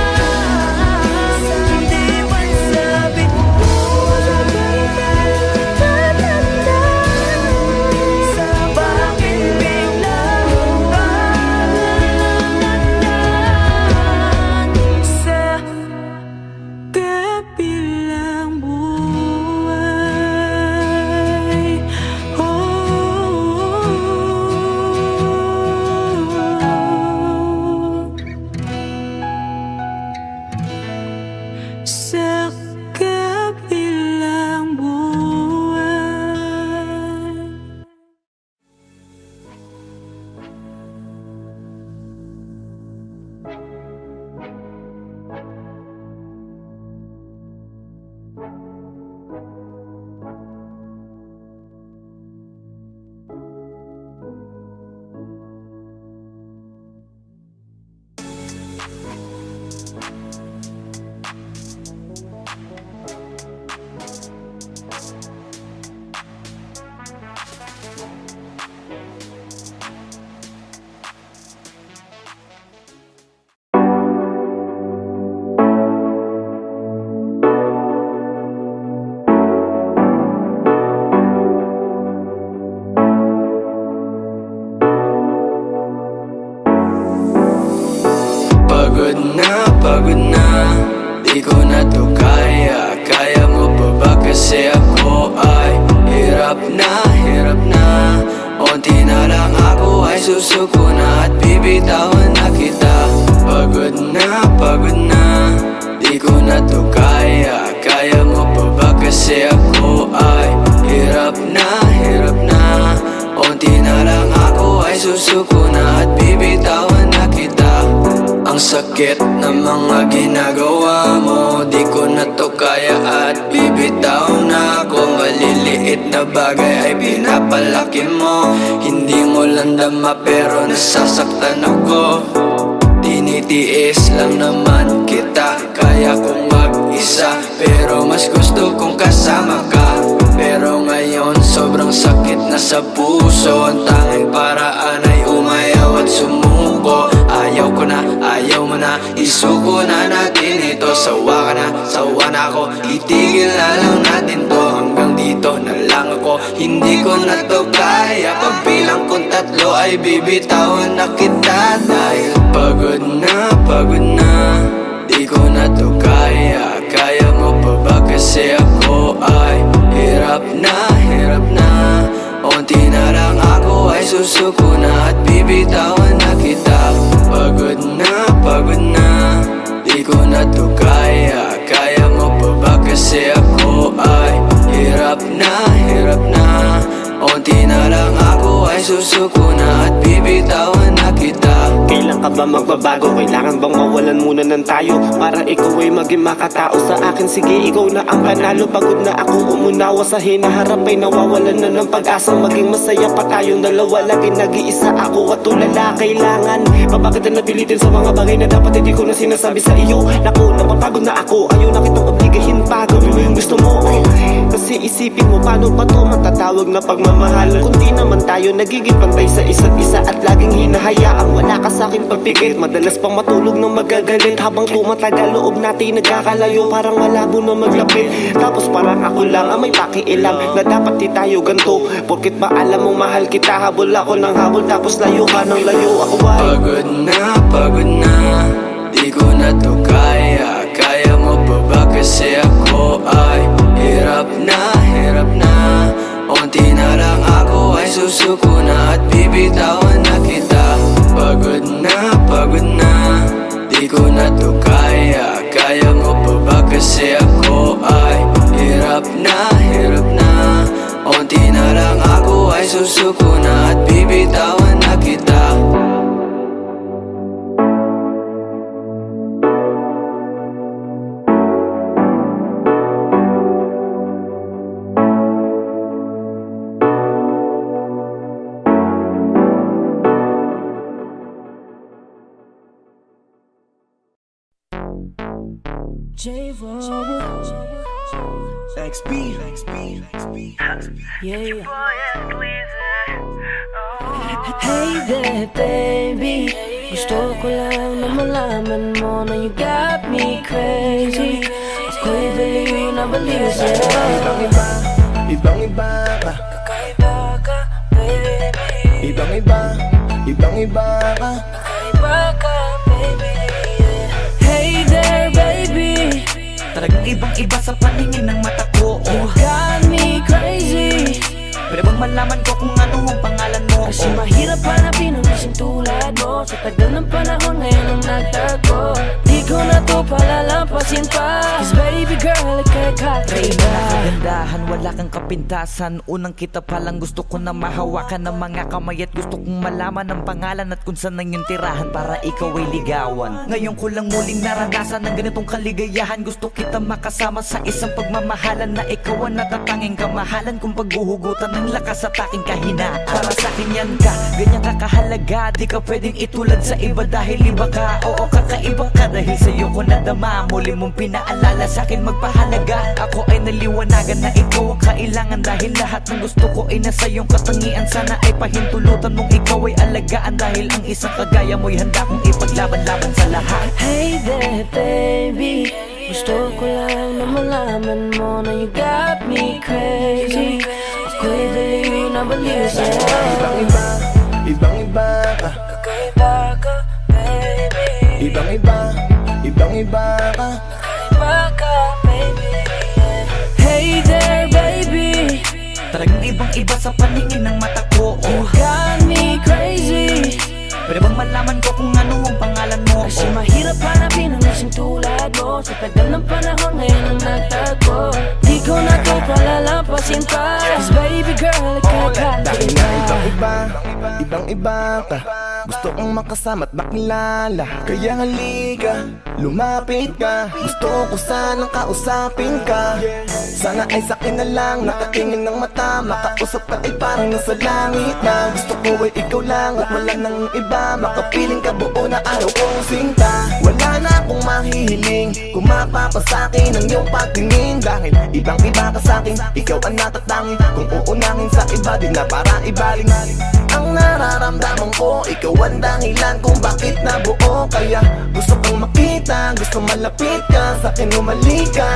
Di ba't sabi mo sabay tayo tatanda? Bakit bigla ka na lang nandyan sa kabilang buhay? Sa kabilang buhay. Pagod na, di ko na to kaya. Kaya mo pa ba kasi ako ay hirap na. Unti na lang ako ay susuko na at bibitawan na kita. Pagod na, di ko na to kaya. Kaya mo pa ba kasi ako ay hirap na. Unti na lang ako ay susuko na at bibitawan na kita. Ang sakit ng mga ginagawa mo, di ko na to kaya at bibitaw na ako. Maliliit na bagay ay pinapalaki mo. Hindi mo lang dama pero nasasaktan ako. Tinitiis lang naman kita, kaya kong mag-isa, pero mas gusto kong kasama ka. Pero ngayon sobrang sakit na sa puso. Ang tanging paraan ay umayaw at sumuko. sumuko. Ayaw ko na, ayaw mo na, isuko na natin ito. Sawa na ako, itigil na lang natin to. Hanggang dito na lang ako, hindi ko na to kaya. Pagbilang kong 3 ay bibitawan na kita. Dahil pagod na, di ko na to kaya. Kaya mo pa ba kasi ako ay hirap na. Unti na lang ako ay susuko na at bibitawan na kita. Pagod na, di ko na to kaya. Kaya mo pa ba kasi ako ay hirap na. Unti na lang ako ay susuko na at bibitawan na kita. Kailan ka ba magbabago? Kailangan bang mawalan muna ng tayo para ikaw ay maging makatao sa akin? Sige, ikaw na ang panalo. Pagod na ako umunawa sa hinaharap ay nawawalan na ng pag-asa. Maging masaya pa tayong dalawa, lagi nag-iisa ako at tulala. Kailangan pa bakit na napilitin sa mga bagay na dapat hindi ko na sinasabi sa iyo? Naku, napapagod na ako, ayaw na kitang obligahin pa. Gawin mo yung gusto mo, kasi isipin mo paano pa to matatawag na pagmamahalan kung di naman tayo nagiging pantay sa isa't isa at laging hinahayaan wala ka sa aking pagpikit. Madalas pang matulog ng magagalit habang tumatagal loob natin nagkakalayo, parang malabo na maglapit. Tapos parang ako lang ang may pakialam na dapat di tayo ganto. Porkit ba alam mong mahal kita, habol ako ng habol tapos layo ka ng layo. Ako ay Pagod na, di ko na to kaya. Kaya mo pa ba kasi ako ay hirap na. Unti na lang ako ay susuko na at bibitawan na kita. Pagod na, di ko na to kaya. Kaya mo pa ba kasi ako ay hirap na. Unti na lang ako ay susuko na at bibitawan na kita. XB. Yeah. Hey there, baby. Gusto ko lang na malaman mo na you got me crazy. Ako'y baliw na baliw sa'yo. Ibang-iba ka. Kakaiba ka, baby. Ibang-iba ka. Kakaiba ka, baby. Hey there, baby. Talagang ibang-iba sa paningin ng mata ko. You got me crazy. Pwede bang malaman ko kung ano ang pangalan mo? Kasi mahirap hanapin ang isang tulad mo. Sa tagal ng panahon ngayon ang nagtago. Di ko na to palalampasin pa. Cause baby girl, ika'y kakaiba. Kagandahan, wala kang kapintasan. Unang kita palang gusto ko na mahawakan ng mga kamay. At gusto kong malaman ang pangalan at kung saan ang iyong tirahan para ikaw ay ligawan. Ngayon ko lang muling naranasan ng ganitong kaligayahan. Gusto kita makasama sa isang pagmamahalan na ikaw ang natatanging kamahalan kung paghuhugutan ng lakas at aking kahinaan. Para sa akin yan ka, ganyan ka kahalaga. Di ka pwedeng itulad sa iba dahil iba ka. Oo, kakaiba ka dahil sa'yo ko nadama. Muli mong pinaalala sa akin magpahalaga. Ako ay naliwanagan na ikaw ang kailangan dahil lahat ng gusto ko ay nasa iyong katangian. Sana ay pahintulutan mong ikaw ay alagaan dahil ang isang kagaya mo'y handa kong ipaglaban-laban sa lahat. Hey there, baby. Gusto ko lang na malaman mo na you got me crazy. Ako'y baliw na baliw sa'yo. Ibang-iba ka. Kakaiba ka, baby. Ibang-iba ka. Kakaiba ka, baby. Hey there, baby. Talagang ibang-iba sa paningin ng mata ko. You got me crazy. Pwede bang malaman ko kung ano ang pangalan mo? Kasi mahirap hanapin ang isang tulad mo. Sa tagal ng panahon ngayon ang nagtago. Di ko na to palalampasin pa. Cause baby girl, ika'y Dahil kakaiba. na ibang-iba ka. Gusto kong makasama at makilala. Kaya halika, lumapit ka. Gusto ko sanang kausapin ka. Sana ay sakin na lang, nakatingin ng mata. Makausap ka ay parang nasa langit na. Gusto ko ay ikaw lang at wala nang iba. Makapiling ka buo na araw kong sinta. Wala na akong mahihiling kung mapapasakin ang iyong pagtingin. Dahil ibang-iba ka sa'kin, ikaw ang natatangin. Kung uunahin sa iba, di na para ibaling. Ang nararamdaman ko, ikaw ang dahilan kung bakit nabuo. Kaya gusto kang makita, gusto malapit ka, sa'kin umalik ka.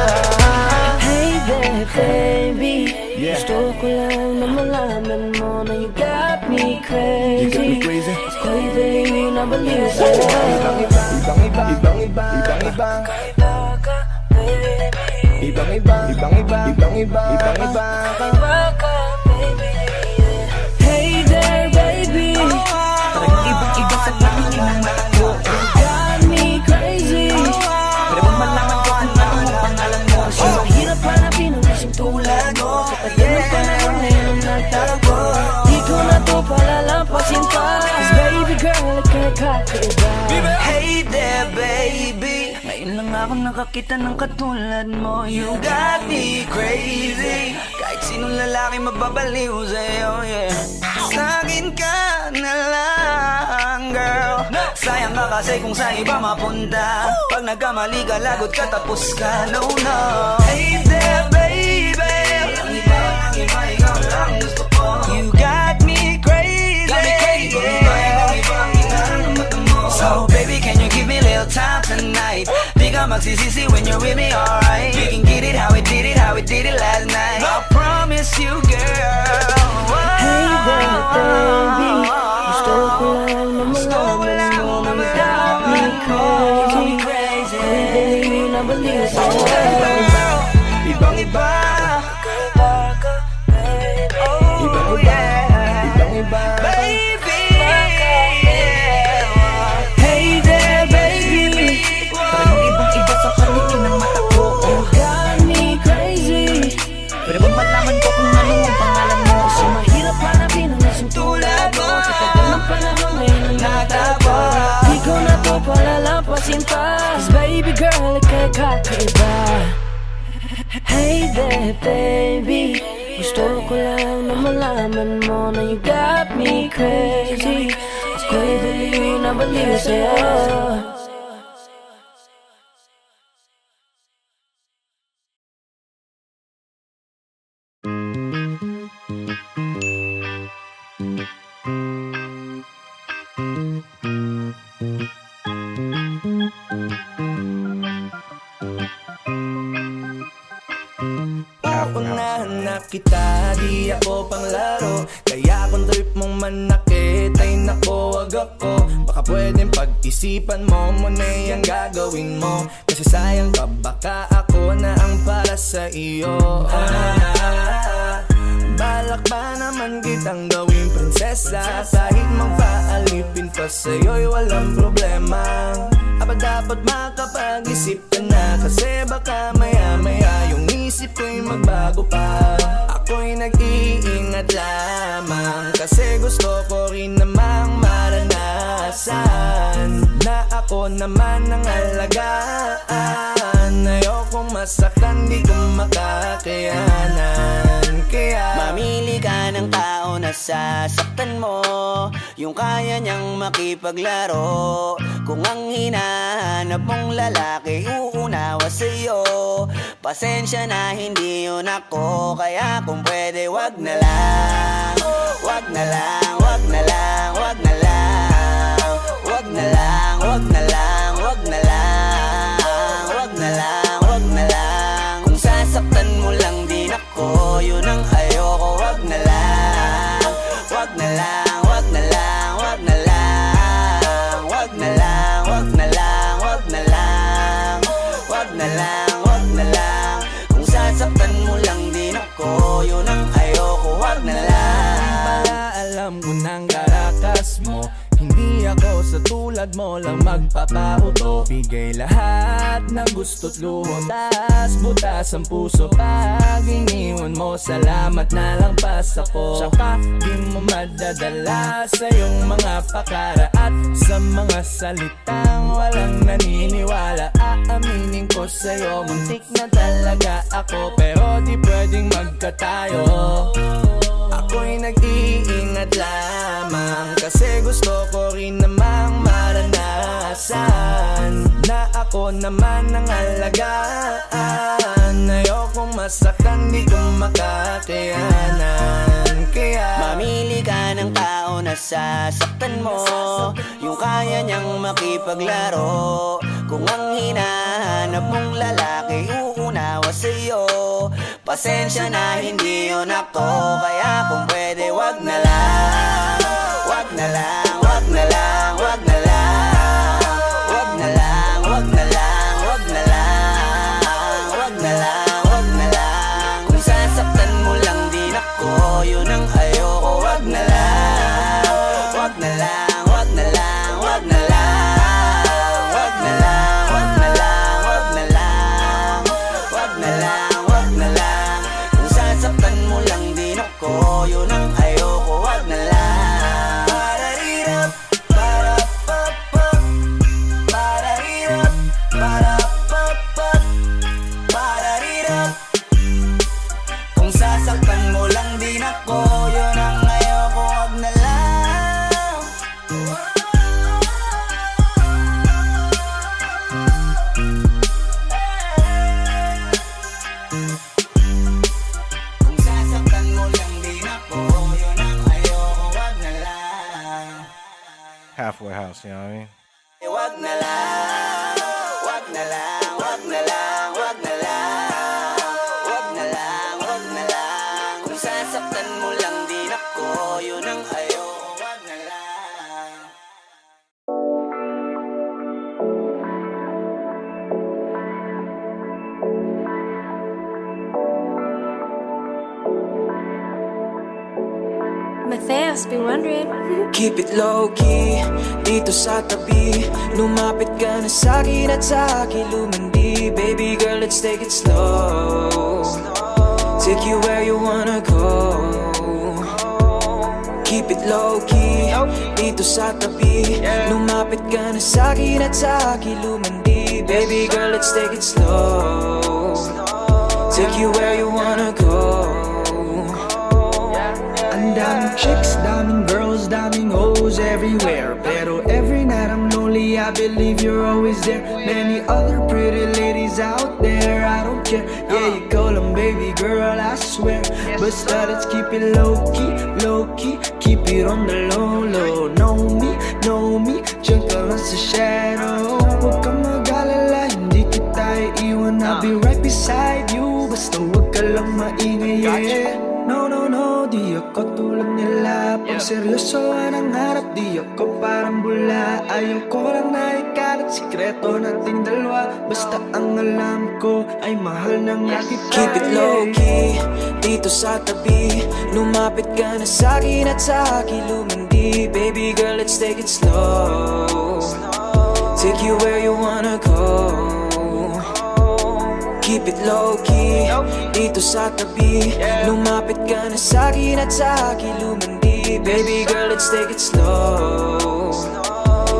Hey there baby, gusto ko lang na malaman mo na you got me crazy. Ako'y baliw na baliw sa'yo. Ibang-iba, ibang-iba, ibang-iba, ibang-iba, ibang-iba, ibang-iba, ibang-iba ka. Hey there baby, Talagang ibang-iba sa patingin ng mata ko. you got me crazy. Pero bang malaman ko kung ano ang pangalan mo? Kasi mahirap hanapin ang kasing tulad mo. Sa tagal ng panahon ngayon ang nagtago. Di ko na to palalampasin pa, 'cause baby girl, ika'y kakaiba. Hey there baby, ngayon lang ako nakakita ng katulad mo. You got me crazy, kahit sinong lalaki mababaliw sa'yo, yeah. Sa'kin ka na lang, girl. Sayang ka kasi kung sa iba mapunta. Pag nagkamali ka, lagot ka, tapos ka, no, no. Hey there baby, ang iba, ikaw lang gusto ko. You got me crazy, So baby, can you give me a little time tonight? Di ka magsisisi when you're with me, alright? We can get it how we did it last night. I promise you, girl. Hey there baby, gusto ko lang na malaman mo na you got me crazy. Ako'y baliw na baliw sa'yo. Ibang-iba, oh yeah, ibang-iba, baby. Hey there baby, Talagang ibang-iba sa patingin ng mata ko. you got me crazy. Pero bang malaman ko kung ano ang pangalan mo? Kasi mahirap hanapin ang kasing tulad mo. Sa tagal ng panahon ngayon ang nagtago. Di ko na to palalampasin pa, 'cause baby girl, ika'y kakaiba. Hey there baby, gusto ko lang na malaman mo na you got me crazy. Ako'y baliw na baliw sa'yo. Uunahan na kita, di ako panglaro. Kaya kung trip mong manakit, ay nako, wag ako. Baka pwedeng pag-isipan mo muna yung gagawin mo. Kasi sayang ka, baka ako na ang para sa iyo. Balak pa naman kitang gawing prinsesa. Kahit magpaalipin pa sa'yo'y walang problema. Aba dapat makapag-isip ka na, kasi baka maya-maya yung isip ko'y magbago pa. Ako'y nag-iingat lamang, kasi gusto ko rin namang maranasan na ako naman ang alagaan. Ayokong masaktan, di ko makakayanan. Kaya mamili ka ng tao na sasaktan mo, yung kaya niyang makipaglaro. Kung ang hinahanap mong lalaki uunawa sa'yo, pasensya na hindi yun ako. Kaya kung pwede wag na lang, wag na lang, wag na lang, wag na lang, wag na lang, wag na lang, wag na lang, wag na lang, wag na lang. Kung sasaktan mo lang din ako, yun ang ayoko. Wag na lang, wag na lang, wag na lang, wag na lang, wag na lang, wag na lang, wag na lang, wag na lang, wag na lang. Kung sasaktan mo lang din ako, yun ang ayoko. Wag na lang. Alam ko nang karakas mo, hindi ako sa tulad mo lang magpapauto. Bigay lahat ng gusto't luho, tas butas ang puso. Pag iniwan mo, salamat na lang pas ako. Tsaka di mo madadala sa iyong mga pakara at sa mga salitang walang naniniwala. Aaminin ko sa'yo, muntik na talaga ako, pero di pwedeng magkatayo. Ako'y nag-iingat lamang, kasi gusto ko rin namang maranasan na ako naman ang alagaan. Ayokong masaktan, di ko makakayanan. Kaya mamili ka ng tao na sasaktan mo. Yung kaya niyang makipaglaro. Kung ang hinahanap mong lalaki uunawa sa'yo, pasensya na hindi yun ako. Kaya kung pwede wag na lang, wag na lang, wag na lang, wag na lang, wag na lang, wag na lang, wag na lang, wag na lang, wag na lang. Kung sasaktan mo lang din ako, yun ang ayoko. Wag na lang, wag na lang, wag na lang, wag na lang, wag na lang, wag na lang, wag na lang, wag na lang, wag na lang. Kung sasaktan mo lang din ako, yun ang ayoko. Wag na lang. Pararirap, parapapap, pararirap, parapapap, pararirap. Kung sasaktan mo lang din ako, yun ang ayoko. Wag na lang. Kung sasaktan mo lang din ako, yun ang ayoko. Wag na lang. Halfway house, you know what I mean? Wag na lang, wag na lang, wag na lang, wag na lang, wag na lang, wag na lang. Kung sasaktan mo lang din ako, yun ang ayoko. Wag na lang. Matthias, been wondering. Keep it low-key, dito sa tabi. Lumapit ka na sa'kin at sa akin lumandi. Baby girl, let's take it slow. Take you where you wanna go. Keep it low-key, dito sa tabi. Lumapit ka na sa'kin at sa akin lumandi. Baby girl, let's take it slow. Take you where you wanna go. Ang daming chicks, daming girls, daming hoes everywhere. Pero every night I'm lonely, I believe you're always there. Many other pretty ladies out there, I don't care. Yeah, you call them baby girl, I swear. Basta let's keep it low-key, low-key. Keep it on the low-low. Know me, dyan ka lang sa shadow. Huwag kang mag-alala, hindi kita iiwan. I'll be right beside you, basta huwag ka lang maingay, yeah. No, di ako tulad nila. Pag seryosoan ang harap, di ako parang bula. Ayaw ko lang na ikalat sikreto nating dalawa. Basta ang alam ko ay mahal na nga kita. Keep it low-key, dito sa tabi. Lumapit ka na sa'kin at sa akin lumandi. Baby girl, let's take it slow. Take you where you wanna go. Keep it low-key, dito sa tabi. Lumapit ka na sa'kin at sa akin lumandi. Baby girl, let's take it slow.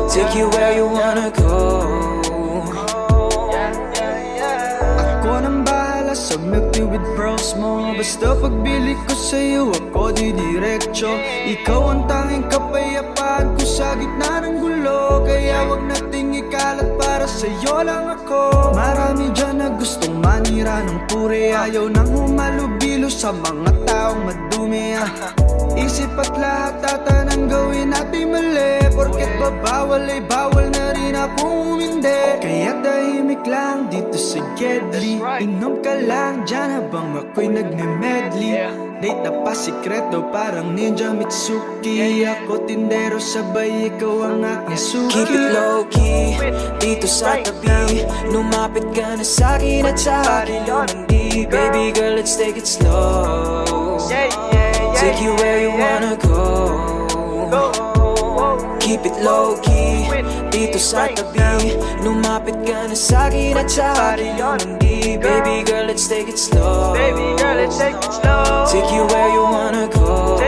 Take you where you wanna go. Ako nang bahala sa milk tea with pearls mo. Basta pagbili ko sa'yo, ako didiretso. Ikaw ang tanging kapayapaan ko sa gitna ng gulo. Kaya wag nating ikalat, para sa'yo lang ako. Marami dyan na gustong manira ng puri. Ayaw nang humalubilo sa mga taong madumi. Isip at lahat ata nang gawin natin mali. Porket babawal ay bawal na rin akong umindi. Kaya tahimik lang dito sa Gedli. Inom ka lang dyan habang ako'y nagme-medley. Date na pa sikreto parang Ninja Mitsuki. Ako tindero sabay ikaw ang aking suki. Keep it low-key, dito sa tabi. Lumapit ka na sa'kin at sa akin lumandi. Baby girl, let's take it slow. Take you where you wanna go. Keep it low-key, dito sa tabi. Lumapit ka na sa'kin at sa akin lumandi. Baby girl, let's take it slow. Take you where you wanna go.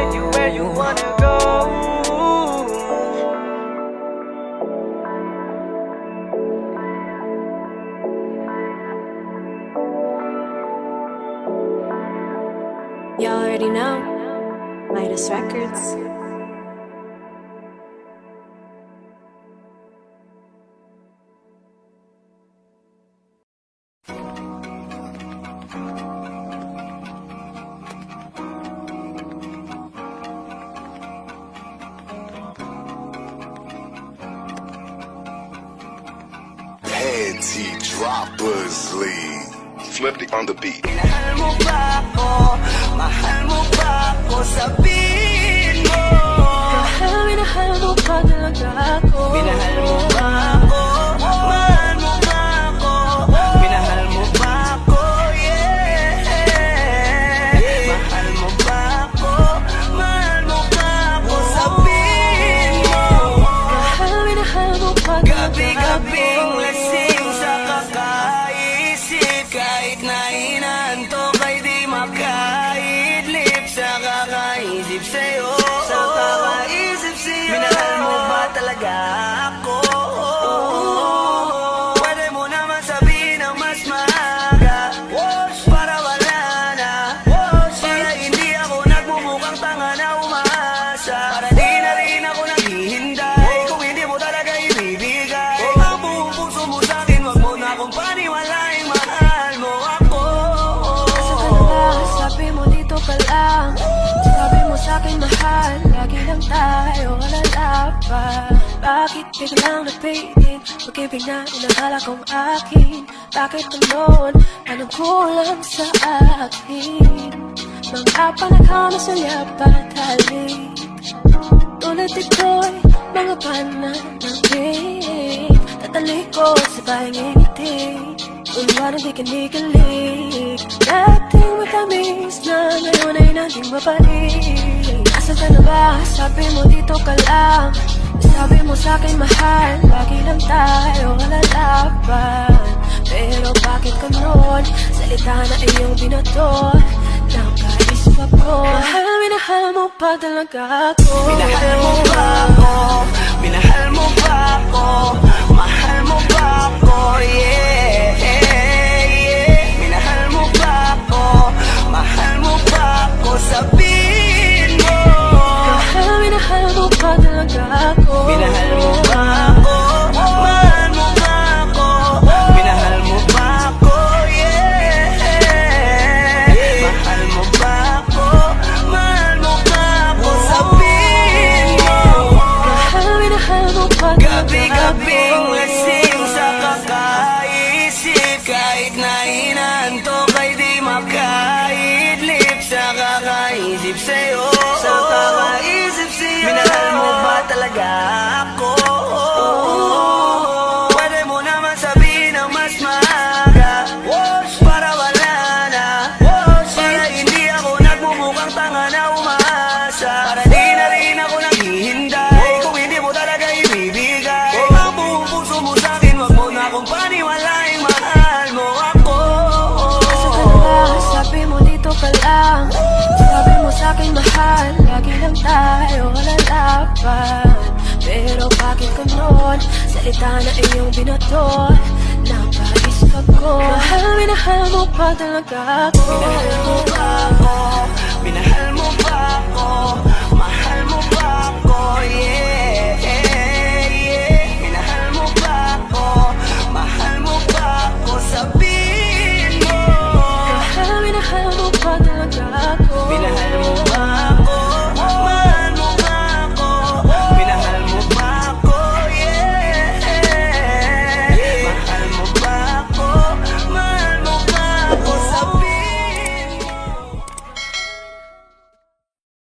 You already know. Midas Records. City Droppers League. Flippy on the beat. Minahal mo ba ako? Mahal mo ba ako? Sabihin mo. Minahal mo ba talaga ako? Minahal mo ba ako? Mahal mo ba ako? Minahal mo ba ako? Yeah. Mahal mo ba ako? Mahal mo ba ako? Sabihin mo. Minahal mo ba talaga ako? Gabi-gabing lasing sa kakaisip. Kahit na inaantok ay di makaidlip. Sa kakaisip sa'yo, sa kakaisip sa'yo. Minahal mo ba talaga ako? Pwede mo naman sabihin ang mas maaga, para wala na, para hindi ako nagmumukhang tanga na umaasa. Para di na rin ako naghihintay kung hindi mo talaga ibibigay ang buong puso mo sa'kin. Wag mo na akong paniwalaing mahal mo ako. Asa ka na ba? Sabi mo dito ka lang. Sabi mo sa'kin mahal, lagi lang tayo lalaban. Bakit biglang napitin? Pag-ibig na inahala kong akin. Bakit naman? Anong kulang sa akin? Mga panakama sa liyapat halik. Tulad ito'y mga pananapin. Tatalikod sa bahing ngiti. Unwa na di kinikilig. Dating matamis na ngayon ay naging mabalik. Asan ka na ba? Sabi mo dito ka lang. Sabi mo sa'kin mahal, lagi lang tayo lalaban. Pero bakit ka nun? Salita na iyong binato. Nakaisip ako. Minahal mo pa talaga ako. Minahal mo ba ako? Minahal mo ba ako? Mahal mo ba ako? Yeah, yeah. Minahal mo ba ako? Mahal mo ba ako? Sabihin mo. Minahal mo pa talaga ako. Minahal mo ba ako? Mahal mo ba ako? Minahal mo ba ako? Yeah. Mahal mo ba ako? Mahal mo ba ako? Sabihin mo. Minahal mo pa talaga ako. Gabi-gabing lasing sa kakaisip. Kahit na inaantok ay di makaidlip. Sa kakaisip sa'yo, sa kakaisip sa'yo. Minahal mo ba talaga ako? Pwede mo naman sabihin ang mas maaga, para wala na, para hindi ako nagmumukhang tanga na umaasa. Para di na rin ako naghihintay kung hindi mo talaga ibibigay ang buong puso mo sa'kin. Wag mo na akong paniwalaing mahal mo ako. Asa ka na ba? Sabi mo dito ka lang. Sabi mo sa'kin mahal, lagi lang tayo lalaban. Pero bakit ka nun? Salita na iyong binato. Napaisip ako. Minahal mo pa talaga ako. Minahal mo ba ako? Minahal mo ba ako? Mahal mo ba ako? Yeah.